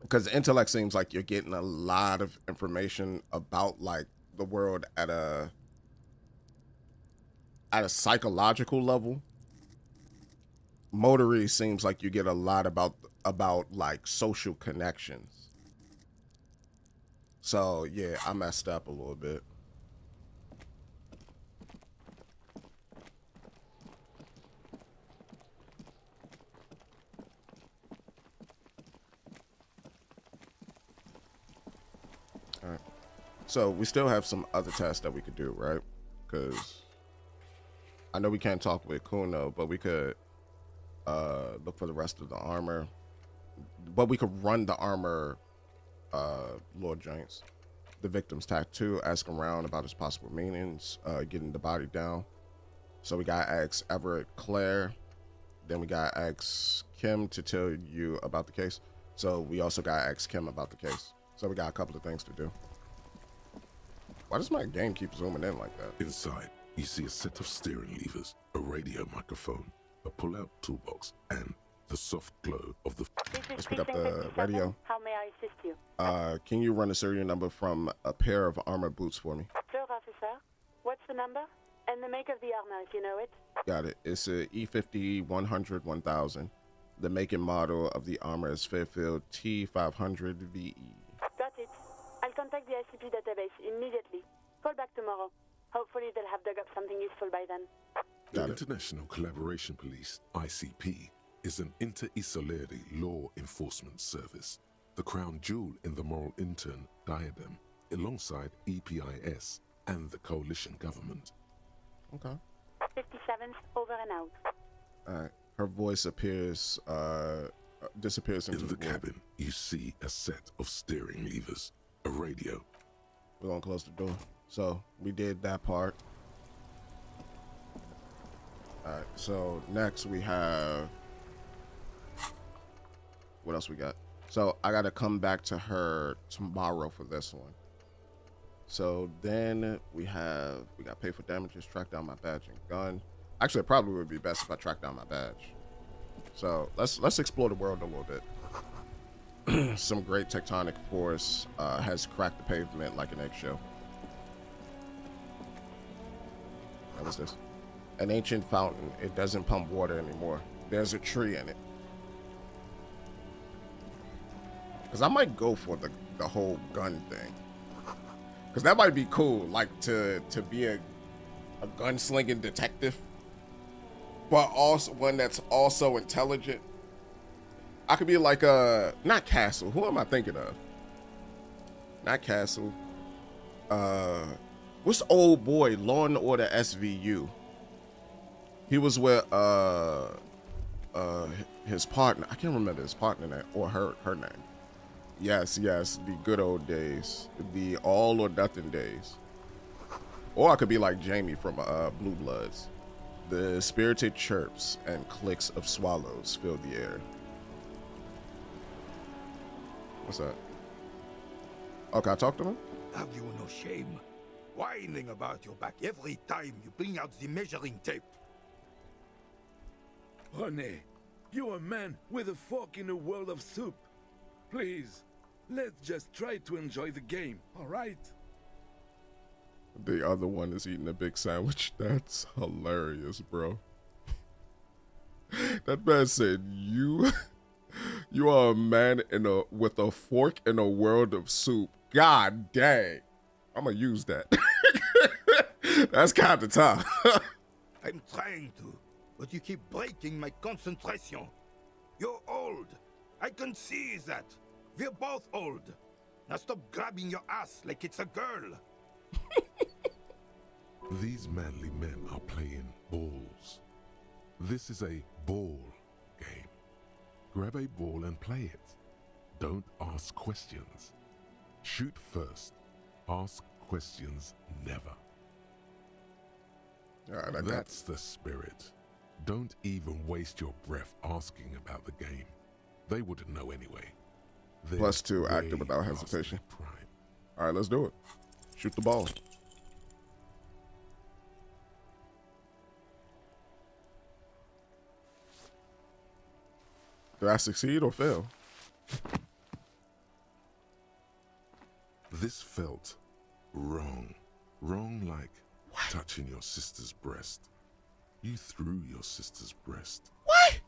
Because intellect seems like you're getting a lot of information about like the world at a psychological level. Motory seems like you get a lot about like social connections. So yeah, I messed up a little bit. All right. So we still have some other tests that we could do, right? Because I know we can't talk with Kuno, but we could look for the rest of the armor. But we could run the armor Lord Joints. The victim's tattoo, ask around about his possible meanings, getting the body down. So we got ask Everett Claire. Then we got ask Kim to tell you about the case. So we also got ask Kim about the case. So we got a couple of things to do. Why does my game keep zooming in like that? Inside, you see a set of steering levers, a radio microphone, a pull-out toolbox, and the soft glow of the... Let's pick up the radio. How may I assist you? Can you run a serial number from a pair of armor boots for me? Sure, officer. What's the number? And the make of the armor, if you know it. Got it. It's a E50 100 1000. The make and model of the armor is Fairfield T500 VE. Got it. I'll contact the ICP database immediately. Call back tomorrow. Hopefully they'll have dug up something useful by then. The International Collaboration Police, ICP, is an inter-Isolari law enforcement service, the crown jewel in the moral intern diadem, alongside EPIS and the coalition government. Okay. 57th, over and out. Alright. Her voice appears, disappears into In the void. cabin, you see a set of steering levers, a radio. We're gonna close the door. So we did that part. Alright, so next we have, what else we got? So I gotta come back to her tomorrow for this one. So then we got pay for damages, track down my badge and gun. Actually, it probably would be best if I track down my badge. So let's explore the world a little bit. Some great tectonic force has cracked the pavement like an eggshell. What is this? An ancient fountain. It doesn't pump water anymore. There's a tree in it. Because I might go for the whole gun thing. Because that might be cool, like to be a gunslinging detective, but also one that's also intelligent. I could be like not Castle. Who am I thinking of? Not Castle. What's the old boy? Law and Order SVU. He was with his partner. I can't remember his partner name or her name. Yes, the good old days, the all or nothing days. Or I could be like Jamie from Blue Bloods. The spirited chirps and clicks of swallows fill the air. What's that? Oh, can I talk to him? Have you no shame? Whining about your back every time you bring out the measuring tape. René, you're a man with a fork in a world of soup. Please, let's just try to enjoy the game, all right? The other one is eating a big sandwich. That's hilarious, bro. That man said, "You are a man with a fork in a world of soup." God dang, I'm gonna use that. That's kind of tough. I'm trying to, but you keep breaking my concentration. You're old. I can see that. We're both old. Now stop grabbing your ass like it's a girl. These manly men are playing balls. This is a ball game. Grab a ball and play it. Don't ask questions. Shoot first. Ask questions never. All right, That's the spirit. Don't even waste your breath asking about the game. They wouldn't know anyway. They're +2 active way without past hesitation. their prime. All right, let's do it. Shoot the ball. Did I succeed or fail? This felt wrong. Wrong like touching your sister's breast. You threw your sister's breast. What?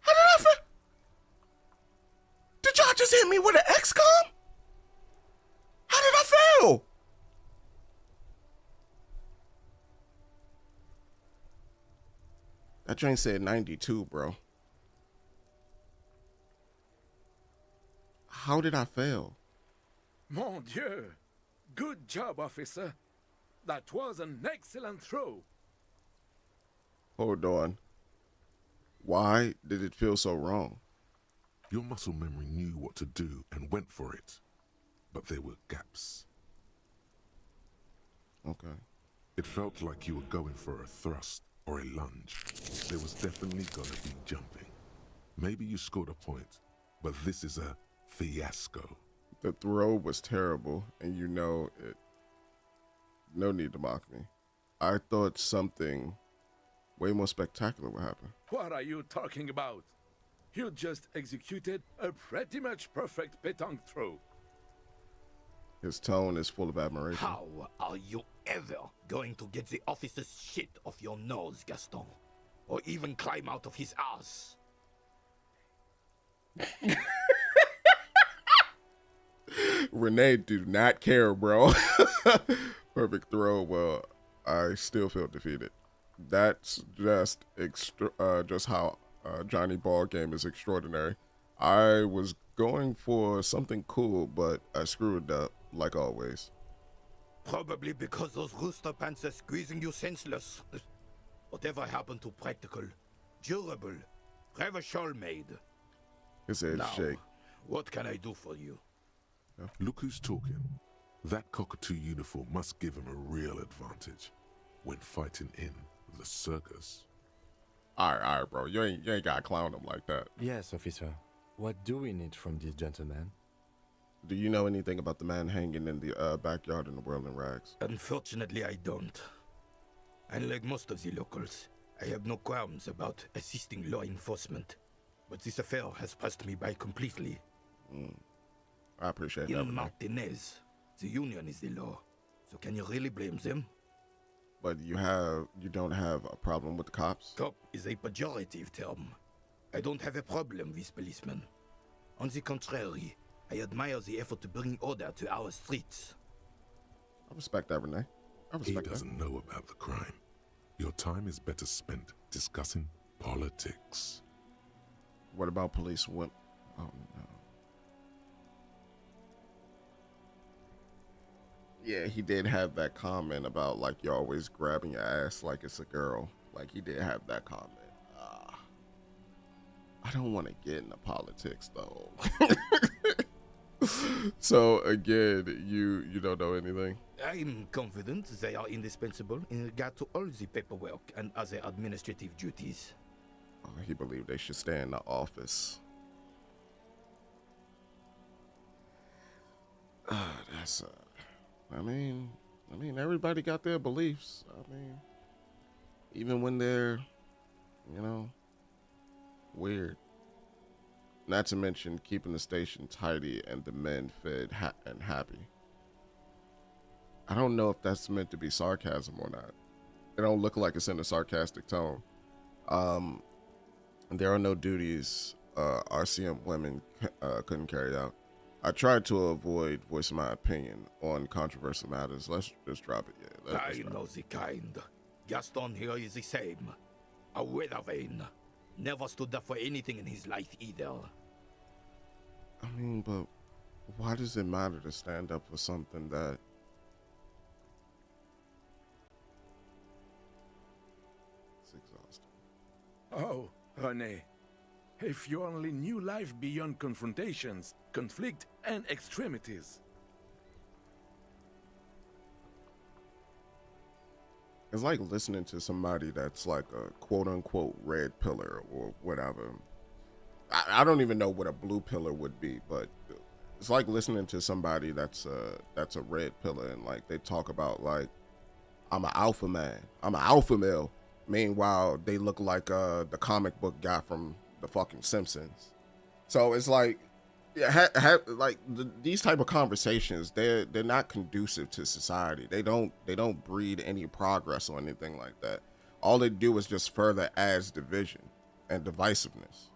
How did I fail? Did y'all just hit me with an XCOM? How did I fail? That train said 92, bro. How did I fail? Mon Dieu! Good job, officer. That was an excellent throw. Hold on. Why did it feel so wrong? Your muscle memory knew what to do and went for it. But there were gaps. Okay. It felt like you were going for a thrust or a lunge. There was definitely gonna be jumping. Maybe you scored a point, but this is a fiasco. The throw was terrible, and you know it. No need to mock me. I thought something way more spectacular would happen. What are you talking about? You just executed a pretty much perfect pétanque throw. His tone is full of admiration. How are you ever going to get the officer's shit off your nose, Gaston? Or even climb out of his ass? Renee do not care, bro. Perfect throw. Well, I still feel defeated. That's just how Johnny Ball game is extraordinary. I was going for something cool, but I screwed up, like always. Probably because those rooster pants are squeezing you senseless. Whatever happened to practical, durable, Revachol made? His head Now, shake. what can I do for you? Look who's talking. That cockatoo uniform must give him a real advantage when fighting in the circus. All right, bro. You ain't gotta clown him like that. Yes, officer. What do we need from this gentleman? Do you know anything about the man hanging in the backyard in the whirling rags? Unfortunately, I don't. Unlike most of the locals, I have no qualms about assisting law enforcement. But this affair has passed me by completely. I appreciate that. In Renee. Martinez, the union is the law. So can you really blame them? But you don't have a problem with the cops? Cop is a pejorative term. I don't have a problem with policemen. On the contrary, I admire the effort to bring order to our streets. I respect that, Renee. I He respect that. doesn't know about the crime. Your time is better spent discussing politics. What about police wimp? Oh no. Yeah, he did have that comment about like you're always grabbing your ass like it's a girl. Like he did have that comment. I don't want to get into politics though. So again, you don't know anything? I'm confident they are indispensable in regard to all the paperwork and other administrative duties. Oh, he believed they should stay in the office. That's I mean everybody got their beliefs. I mean, even when they're, weird. Not to mention keeping the station tidy and the men fed and happy. I don't know if that's meant to be sarcasm or not. It don't look like it's in a sarcastic tone. There are no duties RCM women couldn't carry out. I tried to avoid voicing my opinion on controversial matters. Let's just drop it. Yeah, I know the kind. Gaston here is the same. A weather vane. Never stood up for anything in his life either. I mean, but why does it matter to stand up for something that... It's exhausting. Oh, René. If you only knew life beyond confrontations, conflict, and extremities. It's like listening to somebody that's like a quote-unquote red pillar or whatever. I don't even know what a blue pillar would be, but it's like listening to somebody that's a red pillar, and like they talk about like, I'm an alpha man, I'm an alpha male. Meanwhile, they look like the comic book guy from the fucking Simpsons. So it's like, yeah, these type of conversations, they're not conducive to society. They don't breed any progress or anything like that. All they do is just further adds division and divisiveness.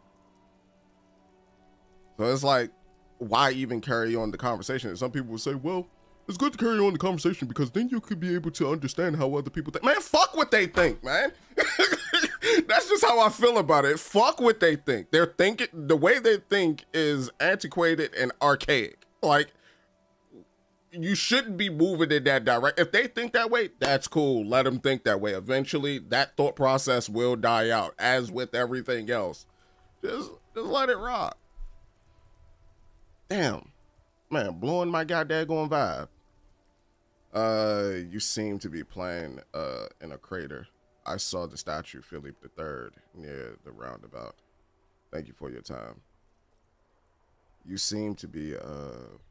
So it's like, why even carry on the conversation? And some people would say, well, it's good to carry on the conversation because then you could be able to understand how other people think. Man, fuck what they think, man. That's just how I feel about it. Fuck what they think. They're thinking, the way they think is antiquated and archaic. Like, you shouldn't be moving in that direction. If they think that way, that's cool. Let them think that way. Eventually, that thought process will die out, as with everything else. Just let it rock. Damn. Man, blowing my goddamn vibe. You seem to be playing in a crater. I saw the statue Philip III near the roundabout. Thank you for your time. You seem to be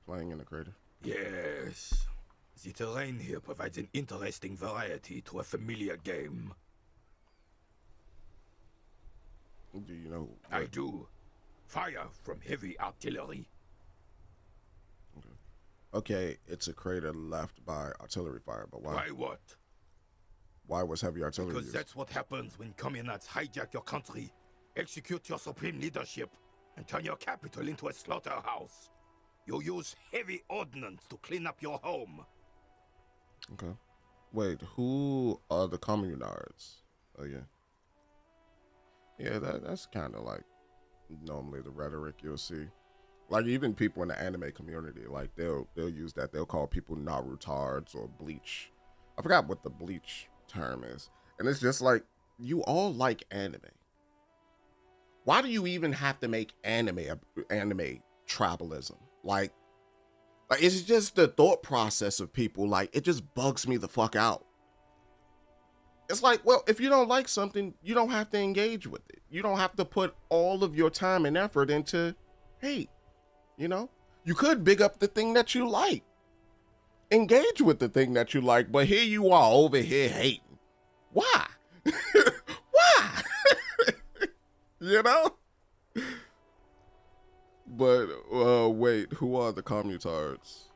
playing in a crater. Yes. The terrain here provides an interesting variety to a familiar game. Do you know what? I do. Fire from heavy artillery. Okay, it's a crater left by artillery fire, but why? Why what? Why was heavy artillery Because used? that's what happens when communists hijack your country, execute your supreme leadership, and turn your capital into a slaughterhouse. You use heavy ordnance to clean up your home. Okay. Wait, who are the communards? Oh, yeah. Yeah, that's kind of like normally the rhetoric you'll see. Like even people in the anime community, like they'll use that. They'll call people Narutards or Bleach. I forgot what the Bleach term is. And it's just like, you all like anime. Why do you even have to make anime tribalism? Like it's just the thought process of people. Like, it just bugs me the fuck out. It's like, well, if you don't like something, you don't have to engage with it. You don't have to put all of your time and effort into hate. You know, you could big up the thing that you like, engage with the thing that you like, but here you are over here hating. Why? Why? You know? But wait, who are the commutards?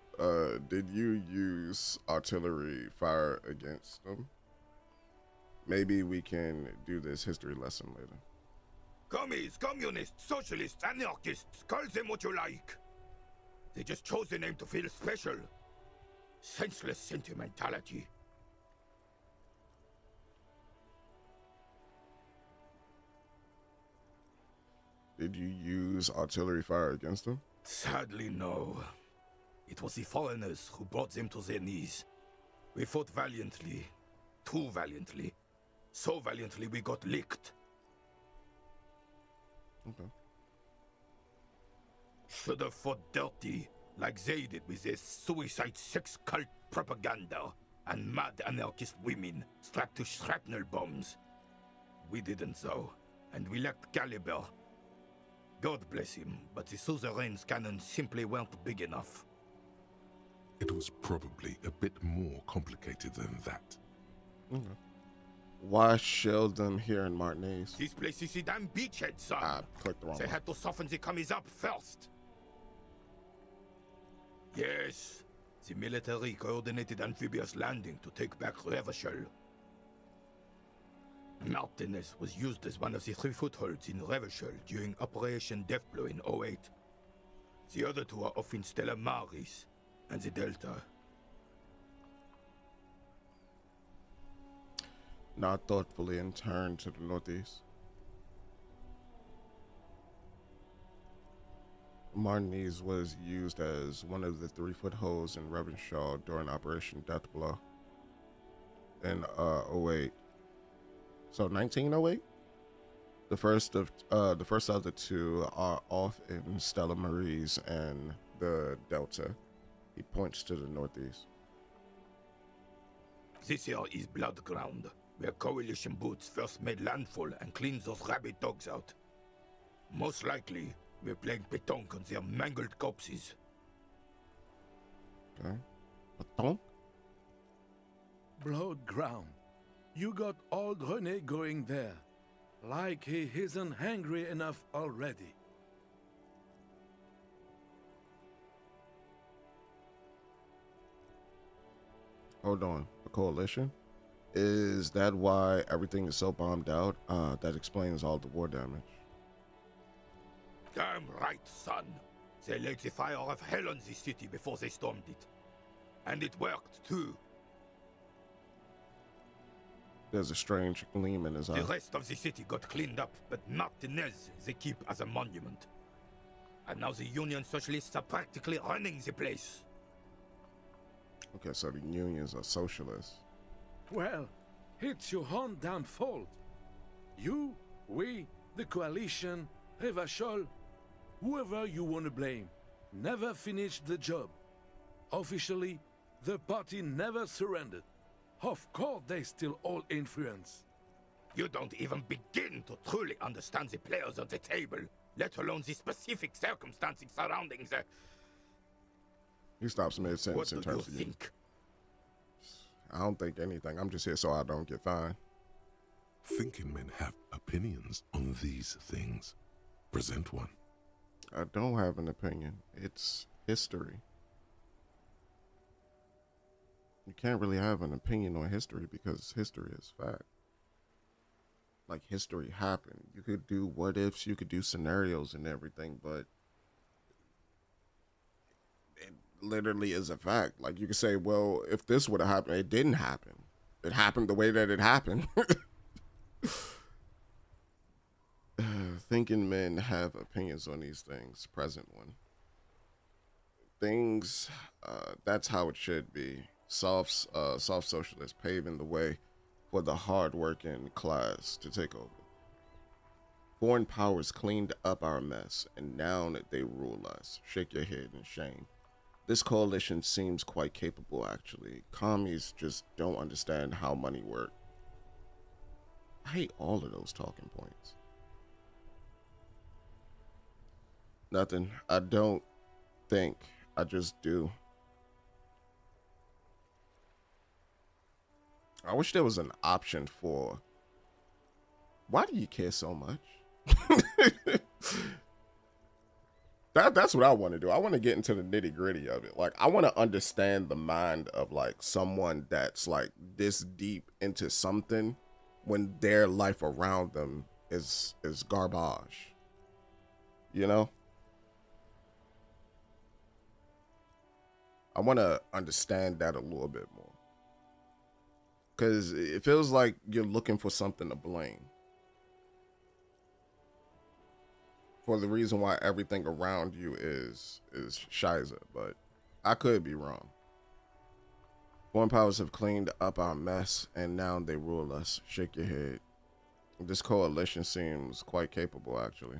Did you use artillery fire against them? Maybe we can do this history lesson later. Commies, communists, socialists, anarchists, call them what you like. They just chose the name to feel special. Senseless sentimentality. Did you use artillery fire against them? Sadly, no. It was the foreigners who brought them to their knees. We fought valiantly. Too valiantly. So valiantly we got licked. Okay. Should have fought dirty, like they did with their suicide sex cult propaganda and mad anarchist women strapped to shrapnel bombs. We didn't though, and we lacked caliber. God bless him, but the suzerain's cannons simply weren't big enough. It was probably a bit more complicated than that. Okay. Why shield them here in Martinez? This place is a damn beachhead, son. I clicked the wrong They one. had to soften the commies up first. Yes, the military coordinated amphibious landing to take back Revachol. Martinez was used as one of the 3 footholds in Revachol during Operation Deathblow in 08. The other 2 are off in Stella Maris and the Delta. Not thoughtfully and turned to the northeast. Martinez was used as one of the 3 footholds in Revachol during Operation Deathblow in 08. So 1908. The first of the 2 are off in Stella Maris and the Delta. He points to the northeast. This here is Blood Ground, where coalition boots first made landfall and cleaned those rabid dogs out. Most likely, we're playing pétanque on their mangled corpses. Okay. Pétanque? Blood ground. You got old René going there. Like he isn't hungry enough already. Hold on. The coalition? Is that why everything is so bombed out? That explains all the war damage. Damn right, son. They laid the fire of hell on the city before they stormed it. And it worked, too. There's a strange gleam in his eye. The rest of the city got cleaned up, but Martinez they keep as a monument. And now the Union Socialists are practically running the place. Okay, so the unions are socialists. Well, it's your own damn fault. You, we, the coalition, Revachol, whoever you want to blame, never finished the job. Officially, the party never surrendered. Of course they still all influence. You don't even begin to truly understand the players on the table, let alone the specific circumstances surrounding the... He stops mid-sentence in What do you terms of you. think? I don't think anything. I'm just here so I don't get fined. Thinking men have opinions on these things. Present one. I don't have an opinion. It's history. You can't really have an opinion on history because history is fact. Like, history happened. You could do what ifs, you could do scenarios and everything, but it literally is a fact. Like, you could say, well, if this would have happened, it didn't happen. It happened the way that it happened. Thinking men have opinions on these things. Present one. Things, that's how it should be. Soft socialists paving the way for the hard-working class to take over. Foreign powers cleaned up our mess, and now that they rule us. Shake your head in shame. This coalition seems quite capable, actually. Commies just don't understand how money works. I hate all of those talking points. Nothing. I don't think. I just do. I wish there was an option for, why do you care so much? That's what I want to do. I want to get into the nitty gritty of it. Like, I want to understand the mind of like someone that's like this deep into something when their life around them is garbage. You know? I want to understand that a little bit more. Because it feels like you're looking for something to blame. For the reason why everything around you is shiza. But I could be wrong. Foreign powers have cleaned up our mess, and now they rule us. Shake your head. This coalition seems quite capable, actually.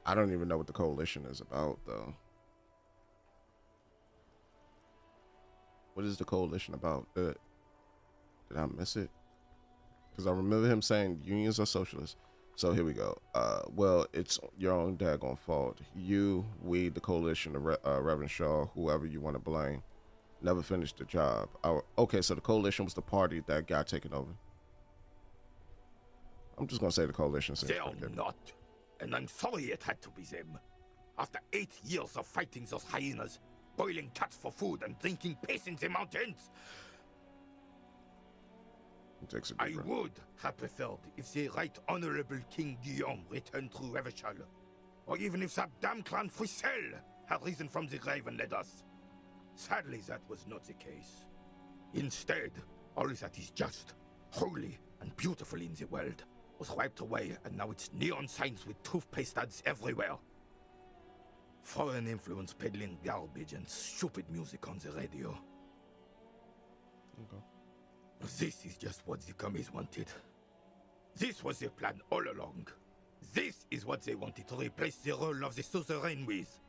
I don't even know what the coalition is about, though. What is the coalition about? Did I miss it? Because I remember him saying unions are socialists. So here we go. Well, it's your own daggone fault. You, we, the coalition, Revachol, whoever you want to blame, never finished the job. Okay, so the coalition was the party that got taken over. I'm just going to say the coalition. They are not. And I'm sorry it had to be them. After 8 years of fighting those hyenas, boiling cats for food and drinking piss in the mountains, I would have preferred if the Right Honorable King Guillaume returned through Revachol, or even if that damn clan Frisel had risen from the grave and led us. Sadly, that was not the case. Instead, all that is just, holy, and beautiful in the world was wiped away, and now it's neon signs with toothpaste ads everywhere. Foreign influence peddling garbage and stupid music on the radio. Okay. This is just what the commies wanted. This was their plan all along. This is what they wanted to replace the role of the suzerain with.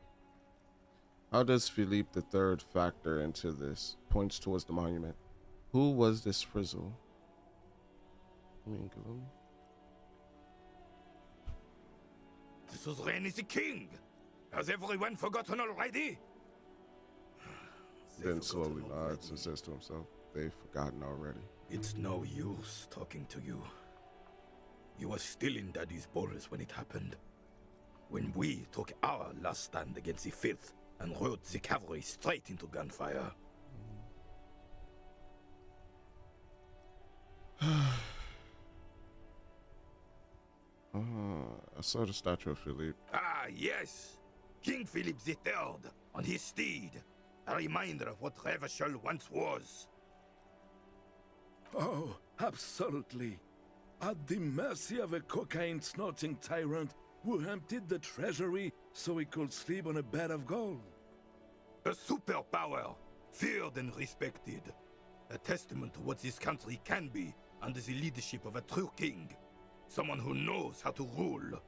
How does Philippe III factor into this? Points towards the monument. Who was this Frizzle? the suzerain is the king. Has everyone forgotten already? Then slowly nods and says to himself, they've forgotten already. It's no use talking to you. You were still in Daddy's balls when it happened. When we took our last stand against the filth and rode the cavalry straight into gunfire. I saw the statue of Philippe. Ah, yes! King Philip III on his steed. A reminder of what Revachol once was. Oh, absolutely. At the mercy of a cocaine-snorting tyrant who emptied the treasury so he could sleep on a bed of gold. A superpower, feared and respected. A testament to what this country can be under the leadership of a true king. Someone who knows how to rule.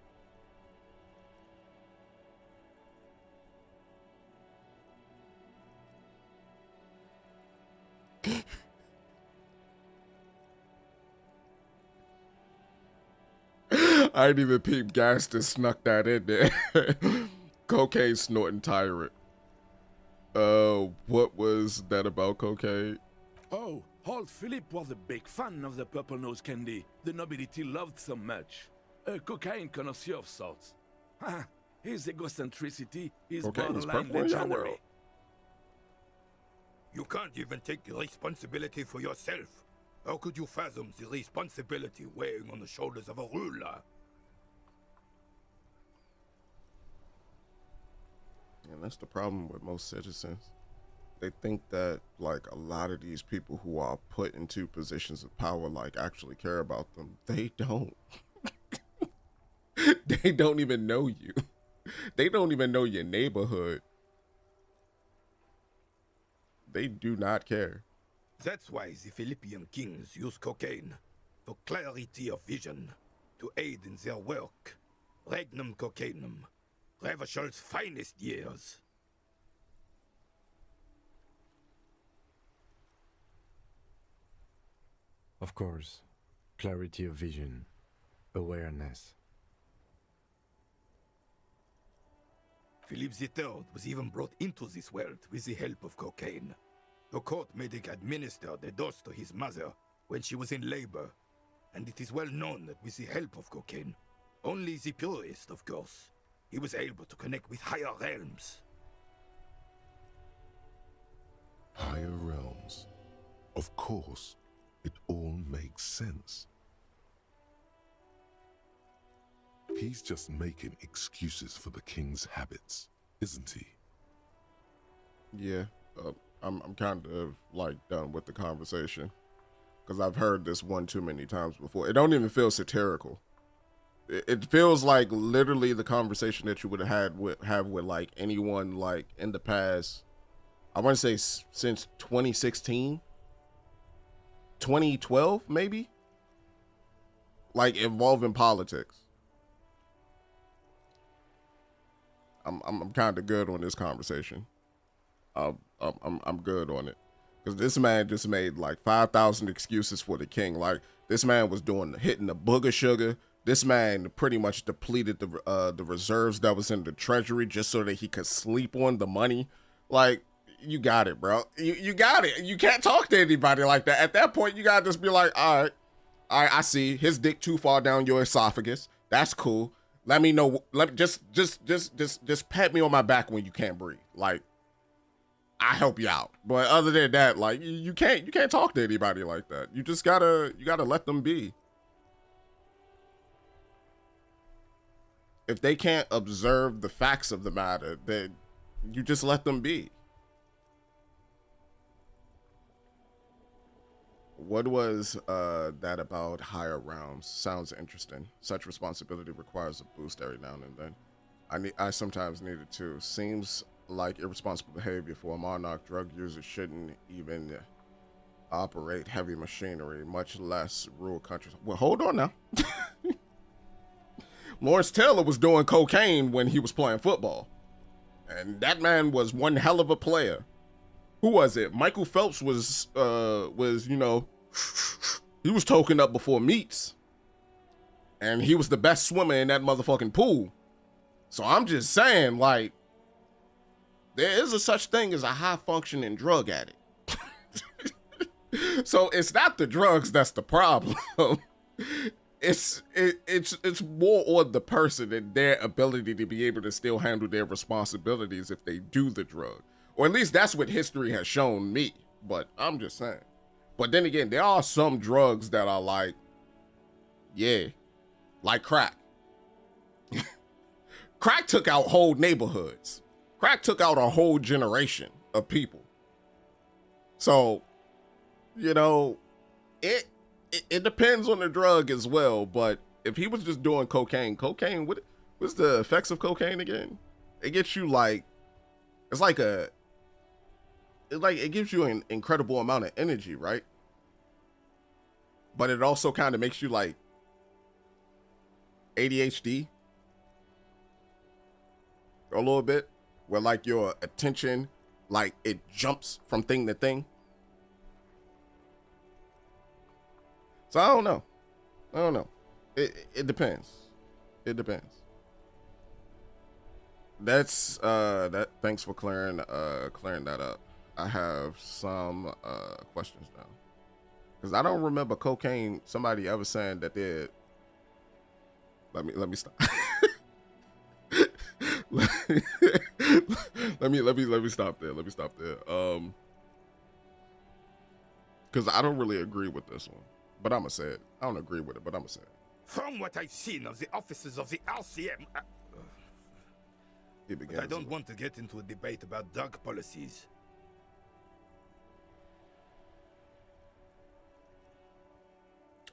I didn't even peep Gaston snuck that in there. Cocaine snorting tyrant. What was that about cocaine? Oh, old Philip was a big fan of the purple nose candy the nobility loved so much. A cocaine connoisseur of sorts. His egocentricity is Cocaine is borderline purple in your legendary. world. You can't even take responsibility for yourself. How could you fathom the responsibility weighing on the shoulders of a ruler? And that's the problem with most citizens. They think that like a lot of these people who are put into positions of power like actually care about them. They don't. They don't even know you. They don't even know your neighborhood. They do not care. That's why the Philippian kings use cocaine for clarity of vision, to aid in their work. Regnum cocainum, Revachol's finest years. Of course, clarity of vision, awareness. Philip III was even brought into this world with the help of cocaine. The court medic administered a dose to his mother when she was in labor, and it is well known that with the help of cocaine, only the purest, of course, he was able to connect with higher realms. Higher realms. Of course, it all makes sense. He's just making excuses for the king's habits, isn't he? Yeah, I'm kind of like done with the conversation because I've heard this one too many times before. It don't even feel satirical. It feels like literally the conversation that you would have with like anyone like in the past. I want to say since 2016, 2012, maybe, like involving politics. I'm kind of good on this conversation. I'm good on it because this man just made like 5,000 excuses for the king. Like this man was hitting the booger sugar. This man pretty much depleted the reserves that was in the treasury just so that he could sleep on the money. Like you got it, bro. You got it. You can't talk to anybody like that. At that point, you gotta just be like, all right, I see his dick too far down your esophagus. That's cool. Let me know. Just pat me on my back when you can't breathe. Like, I help you out. But other than that, like you can't talk to anybody like that. You just gotta let them be. If they can't observe the facts of the matter, then you just let them be. What was that about higher realms? Sounds interesting. Such responsibility requires a boost every now and then. I sometimes need it too. Seems like irresponsible behavior for a monarch. Drug users shouldn't even operate heavy machinery, much less rule countries. Well, hold on now. Lawrence Taylor was doing cocaine when he was playing football, and that man was one hell of a player. Who was it? Michael Phelps was you know, he was token up before meets, and he was the best swimmer in that motherfucking pool. So I'm just saying, like, there is a such thing as a high functioning drug addict. So it's not the drugs that's the problem. It's more on the person and their ability to be able to still handle their responsibilities if they do the drug. Or at least that's what history has shown me. But I'm just saying. But then again, there are some drugs that are like, yeah, like crack. Crack took out whole neighborhoods. Crack took out a whole generation of people. So, you know, it depends on the drug as well. But if he was just doing cocaine, what's the effects of cocaine again? It gets you like, it gives you an incredible amount of energy, right? But it also kind of makes you like ADHD a little bit, where like your attention, like it jumps from thing to thing. So I don't know. It depends. It depends. That's that. Thanks for clearing that up. I have some questions now, because I don't remember cocaine. Somebody ever saying that they. Let me stop. let me stop there. Because I don't really agree with this one, but I'ma say it. I don't agree with it, but I'ma say it. From what I've seen of the officers of the RCM, but I don't want to get into a debate about drug policies.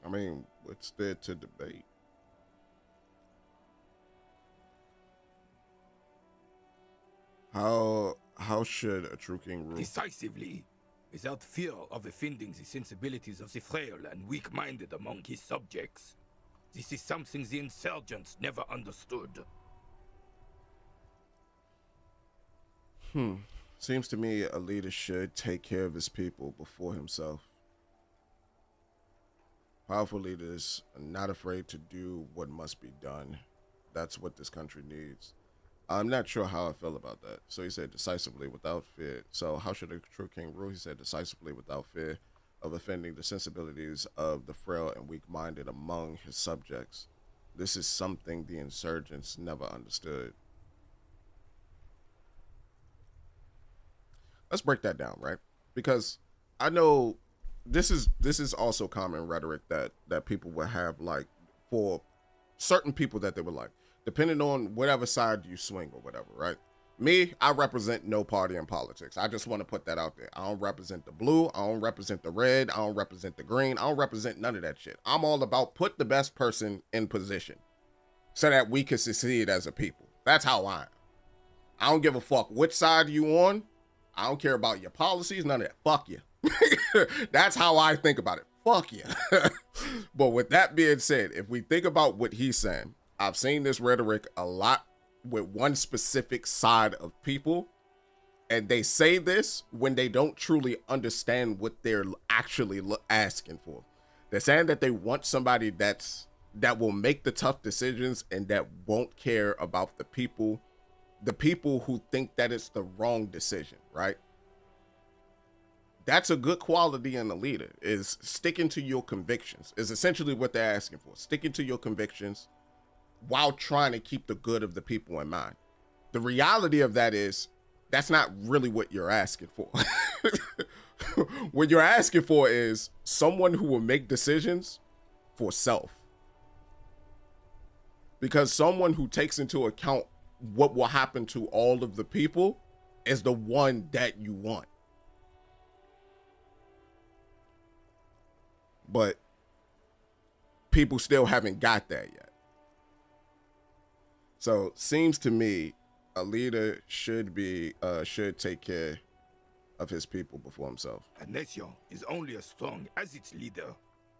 I mean, what's there to debate? How should a true king rule? Decisively, without fear of offending the sensibilities of the frail and weak-minded among his subjects. This is something the insurgents never understood. Seems to me a leader should take care of his people before himself. Powerful leaders are not afraid to do what must be done. That's what this country needs. I'm not sure how I feel about that. So he said decisively without fear. So how should a true king rule? He said decisively without fear of offending the sensibilities of the frail and weak-minded among his subjects. This is something the insurgents never understood. Let's break that down, right? Because I know this is also common rhetoric that people would have, like, for certain people that they would like, depending on whatever side you swing or whatever, right? Me, I represent no party in politics. I just want to put that out there. I don't represent the blue. I don't represent the red. I don't represent the green. I don't represent none of that shit. I'm all about put the best person in position so that we can succeed as a people. That's how I am. I don't give a fuck which side you on. I don't care about your policies, none of that. Fuck you. That's how I think about it. Fuck you. But with that being said, if we think about what he's saying, I've seen this rhetoric a lot with one specific side of people, and they say this when they don't truly understand what they're actually asking for. They're saying that they want somebody that will make the tough decisions and that won't care about the people who think that it's the wrong decision, right? That's a good quality in a leader, is sticking to your convictions, is essentially what they're asking for. Sticking to your convictions while trying to keep the good of the people in mind. The reality of that is that's not really what you're asking for. What you're asking for is someone who will make decisions for self. Because someone who takes into account what will happen to all of the people is the one that you want. But people still haven't got that yet. So seems to me a leader should take care of his people before himself. A nation is only as strong as its leader.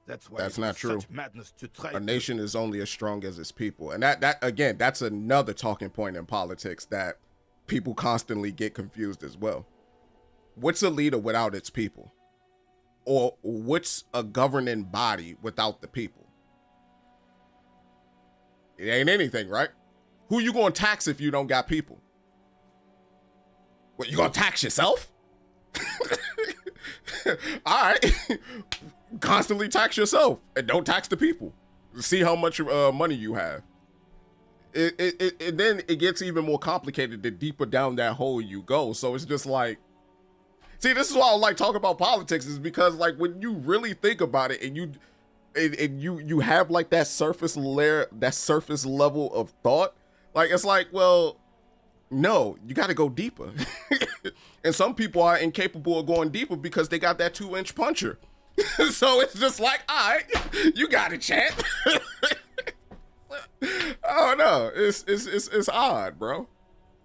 That's why that's not true. Such madness to try. A nation is only as strong as its people. And that again, that's another talking point in politics that people constantly get confused as well. What's a leader without its people? Or what's a governing body without the people? It ain't anything, right? Who you gonna tax if you don't got people? What, you gonna tax yourself? All right. Constantly tax yourself and don't tax the people. See how much money you have. It then it gets even more complicated the deeper down that hole you go. So it's just like, see, this is why I like talking about politics, is because like when you really think about it and you have like that surface layer, that surface level of thought, like it's like, well, no, you got to go deeper. And some people are incapable of going deeper because they got that 2-inch puncher. So it's just like, all right, you got it, champ. Oh no, it's odd, bro.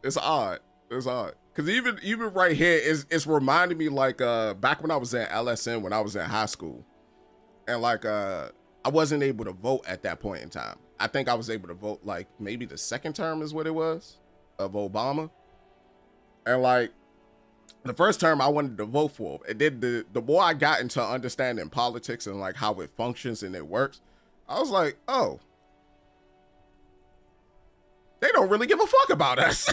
It's odd. Cause even right here, it's reminding me like back when I was at LSN, when I was in high school, and like I wasn't able to vote at that point in time. I think I was able to vote like maybe the second term is what it was of Obama, and like the first term I wanted to vote for, and then the more I got into understanding politics and like how it functions and it works, I was like, oh, they don't really give a fuck about us.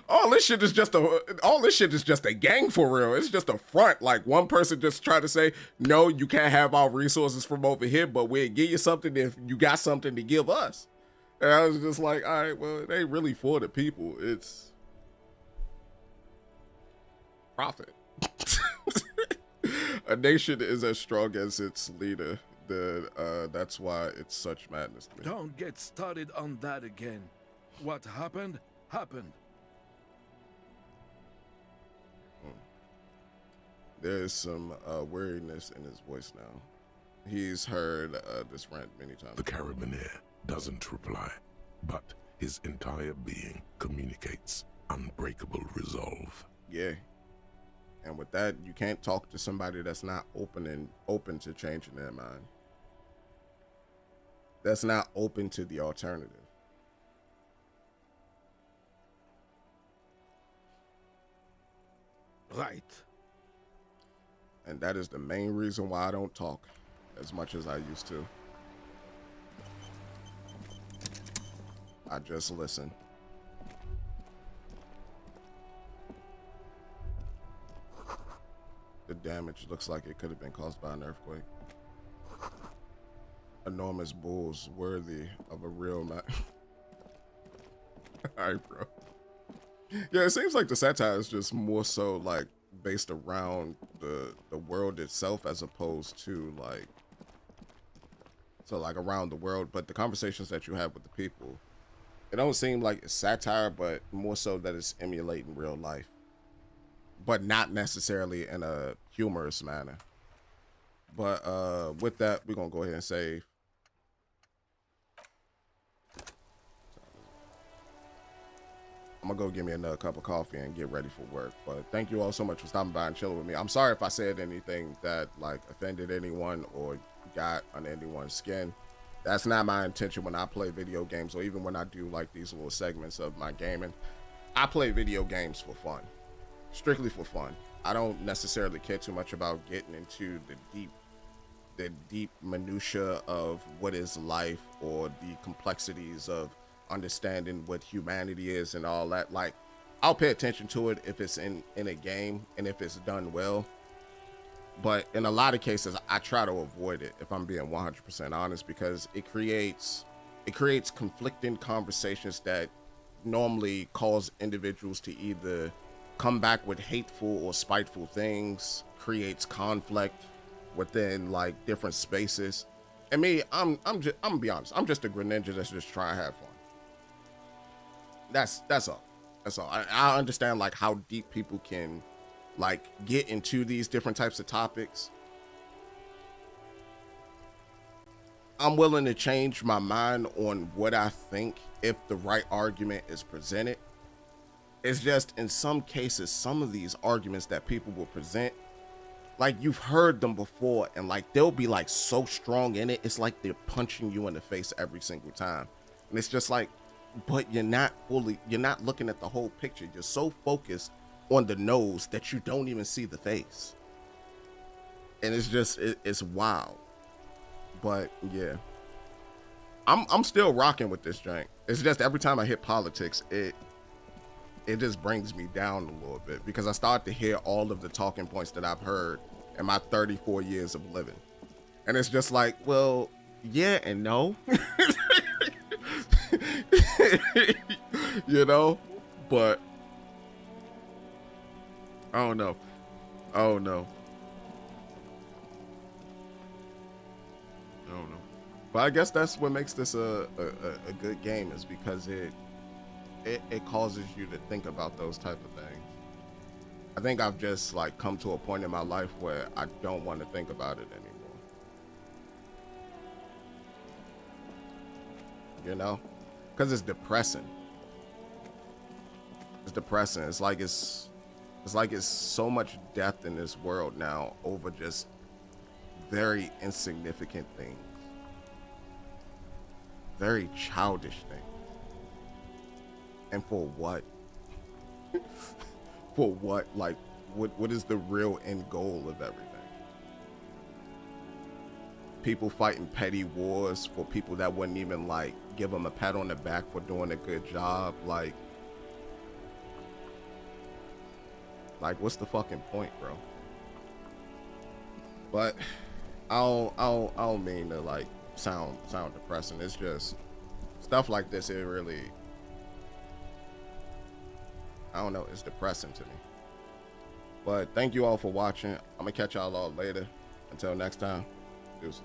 All this shit is just a gang for real. It's just a front. Like one person just trying to say, no, you can't have our resources from over here, but we'll give you something if you got something to give us. And I was just like, all right, well, it ain't really for the people. It's profit. A nation is as strong as its leader. That's why it's such madness to me. Don't get started on that again. What happened, happened. There's some weariness in his voice now. He's heard this rant many times. The carabiner doesn't reply, but his entire being communicates unbreakable resolve. Yeah. And with that, you can't talk to somebody that's not open to changing their mind. That's not open to the alternative. Right. And that is the main reason why I don't talk as much as I used to. I just listen. The damage looks like it could have been caused by an earthquake. Enormous bulls worthy of a real man. Alright, bro. Yeah, it seems like the satire is just more so like based around the world itself as opposed to like, so like around the world, but the conversations that you have with the people, it don't seem like it's satire, but more so that it's emulating real life, but not necessarily in a humorous manner. But with that, we're gonna go ahead and save. I'm gonna go get me another cup of coffee and get ready for work. But thank you all so much for stopping by and chilling with me. I'm sorry if I said anything that like offended anyone or got on anyone's skin. That's not my intention when I play video games, or even when I do like these little segments of my gaming. I play video games for fun, strictly for fun. I don't necessarily care too much about getting into the deep minutia of what is life or the complexities of understanding what humanity is and all that. Like, I'll pay attention to it if it's in a game and if it's done well, but in a lot of cases I try to avoid it, if I'm being 100% honest, because it creates conflicting conversations that normally cause individuals to either come back with hateful or spiteful things, creates conflict within like different spaces. And me, I'm gonna be honest, I'm just a Greninja that's just trying to have fun. That's all. I understand like how deep people can like get into these different types of topics. I'm willing to change my mind on what I think if the right argument is presented. It's just in some cases, some of these arguments that people will present, like you've heard them before, and like they'll be like so strong in it, it's like they're punching you in the face every single time. And it's just like, but you're not looking at the whole picture. You're so focused on the nose that you don't even see the face. and it's just it's wild. But yeah, I'm still rocking with this drink. It's just every time I hit politics, it just brings me down a little bit because I start to hear all of the talking points that I've heard in my 34 years of living, and it's just like, well, yeah and no. You know, but I don't know. But I guess that's what makes this a good game, is because it causes you to think about those type of things. I think I've just like come to a point in my life where I don't want to think about it anymore. You know, because it's depressing. It's depressing. It's like it's so much death in this world now over just very insignificant things. Very childish thing. And for what? For what? Like, what is the real end goal of everything? People fighting petty wars for people that wouldn't even like give them a pat on the back for doing a good job. Like what's the fucking point, bro? But I don't mean to like sound depressing. It's just stuff like this. It really, I don't know. It's depressing to me. But thank you all for watching. I'm gonna catch y'all all later. Until next time, deuces.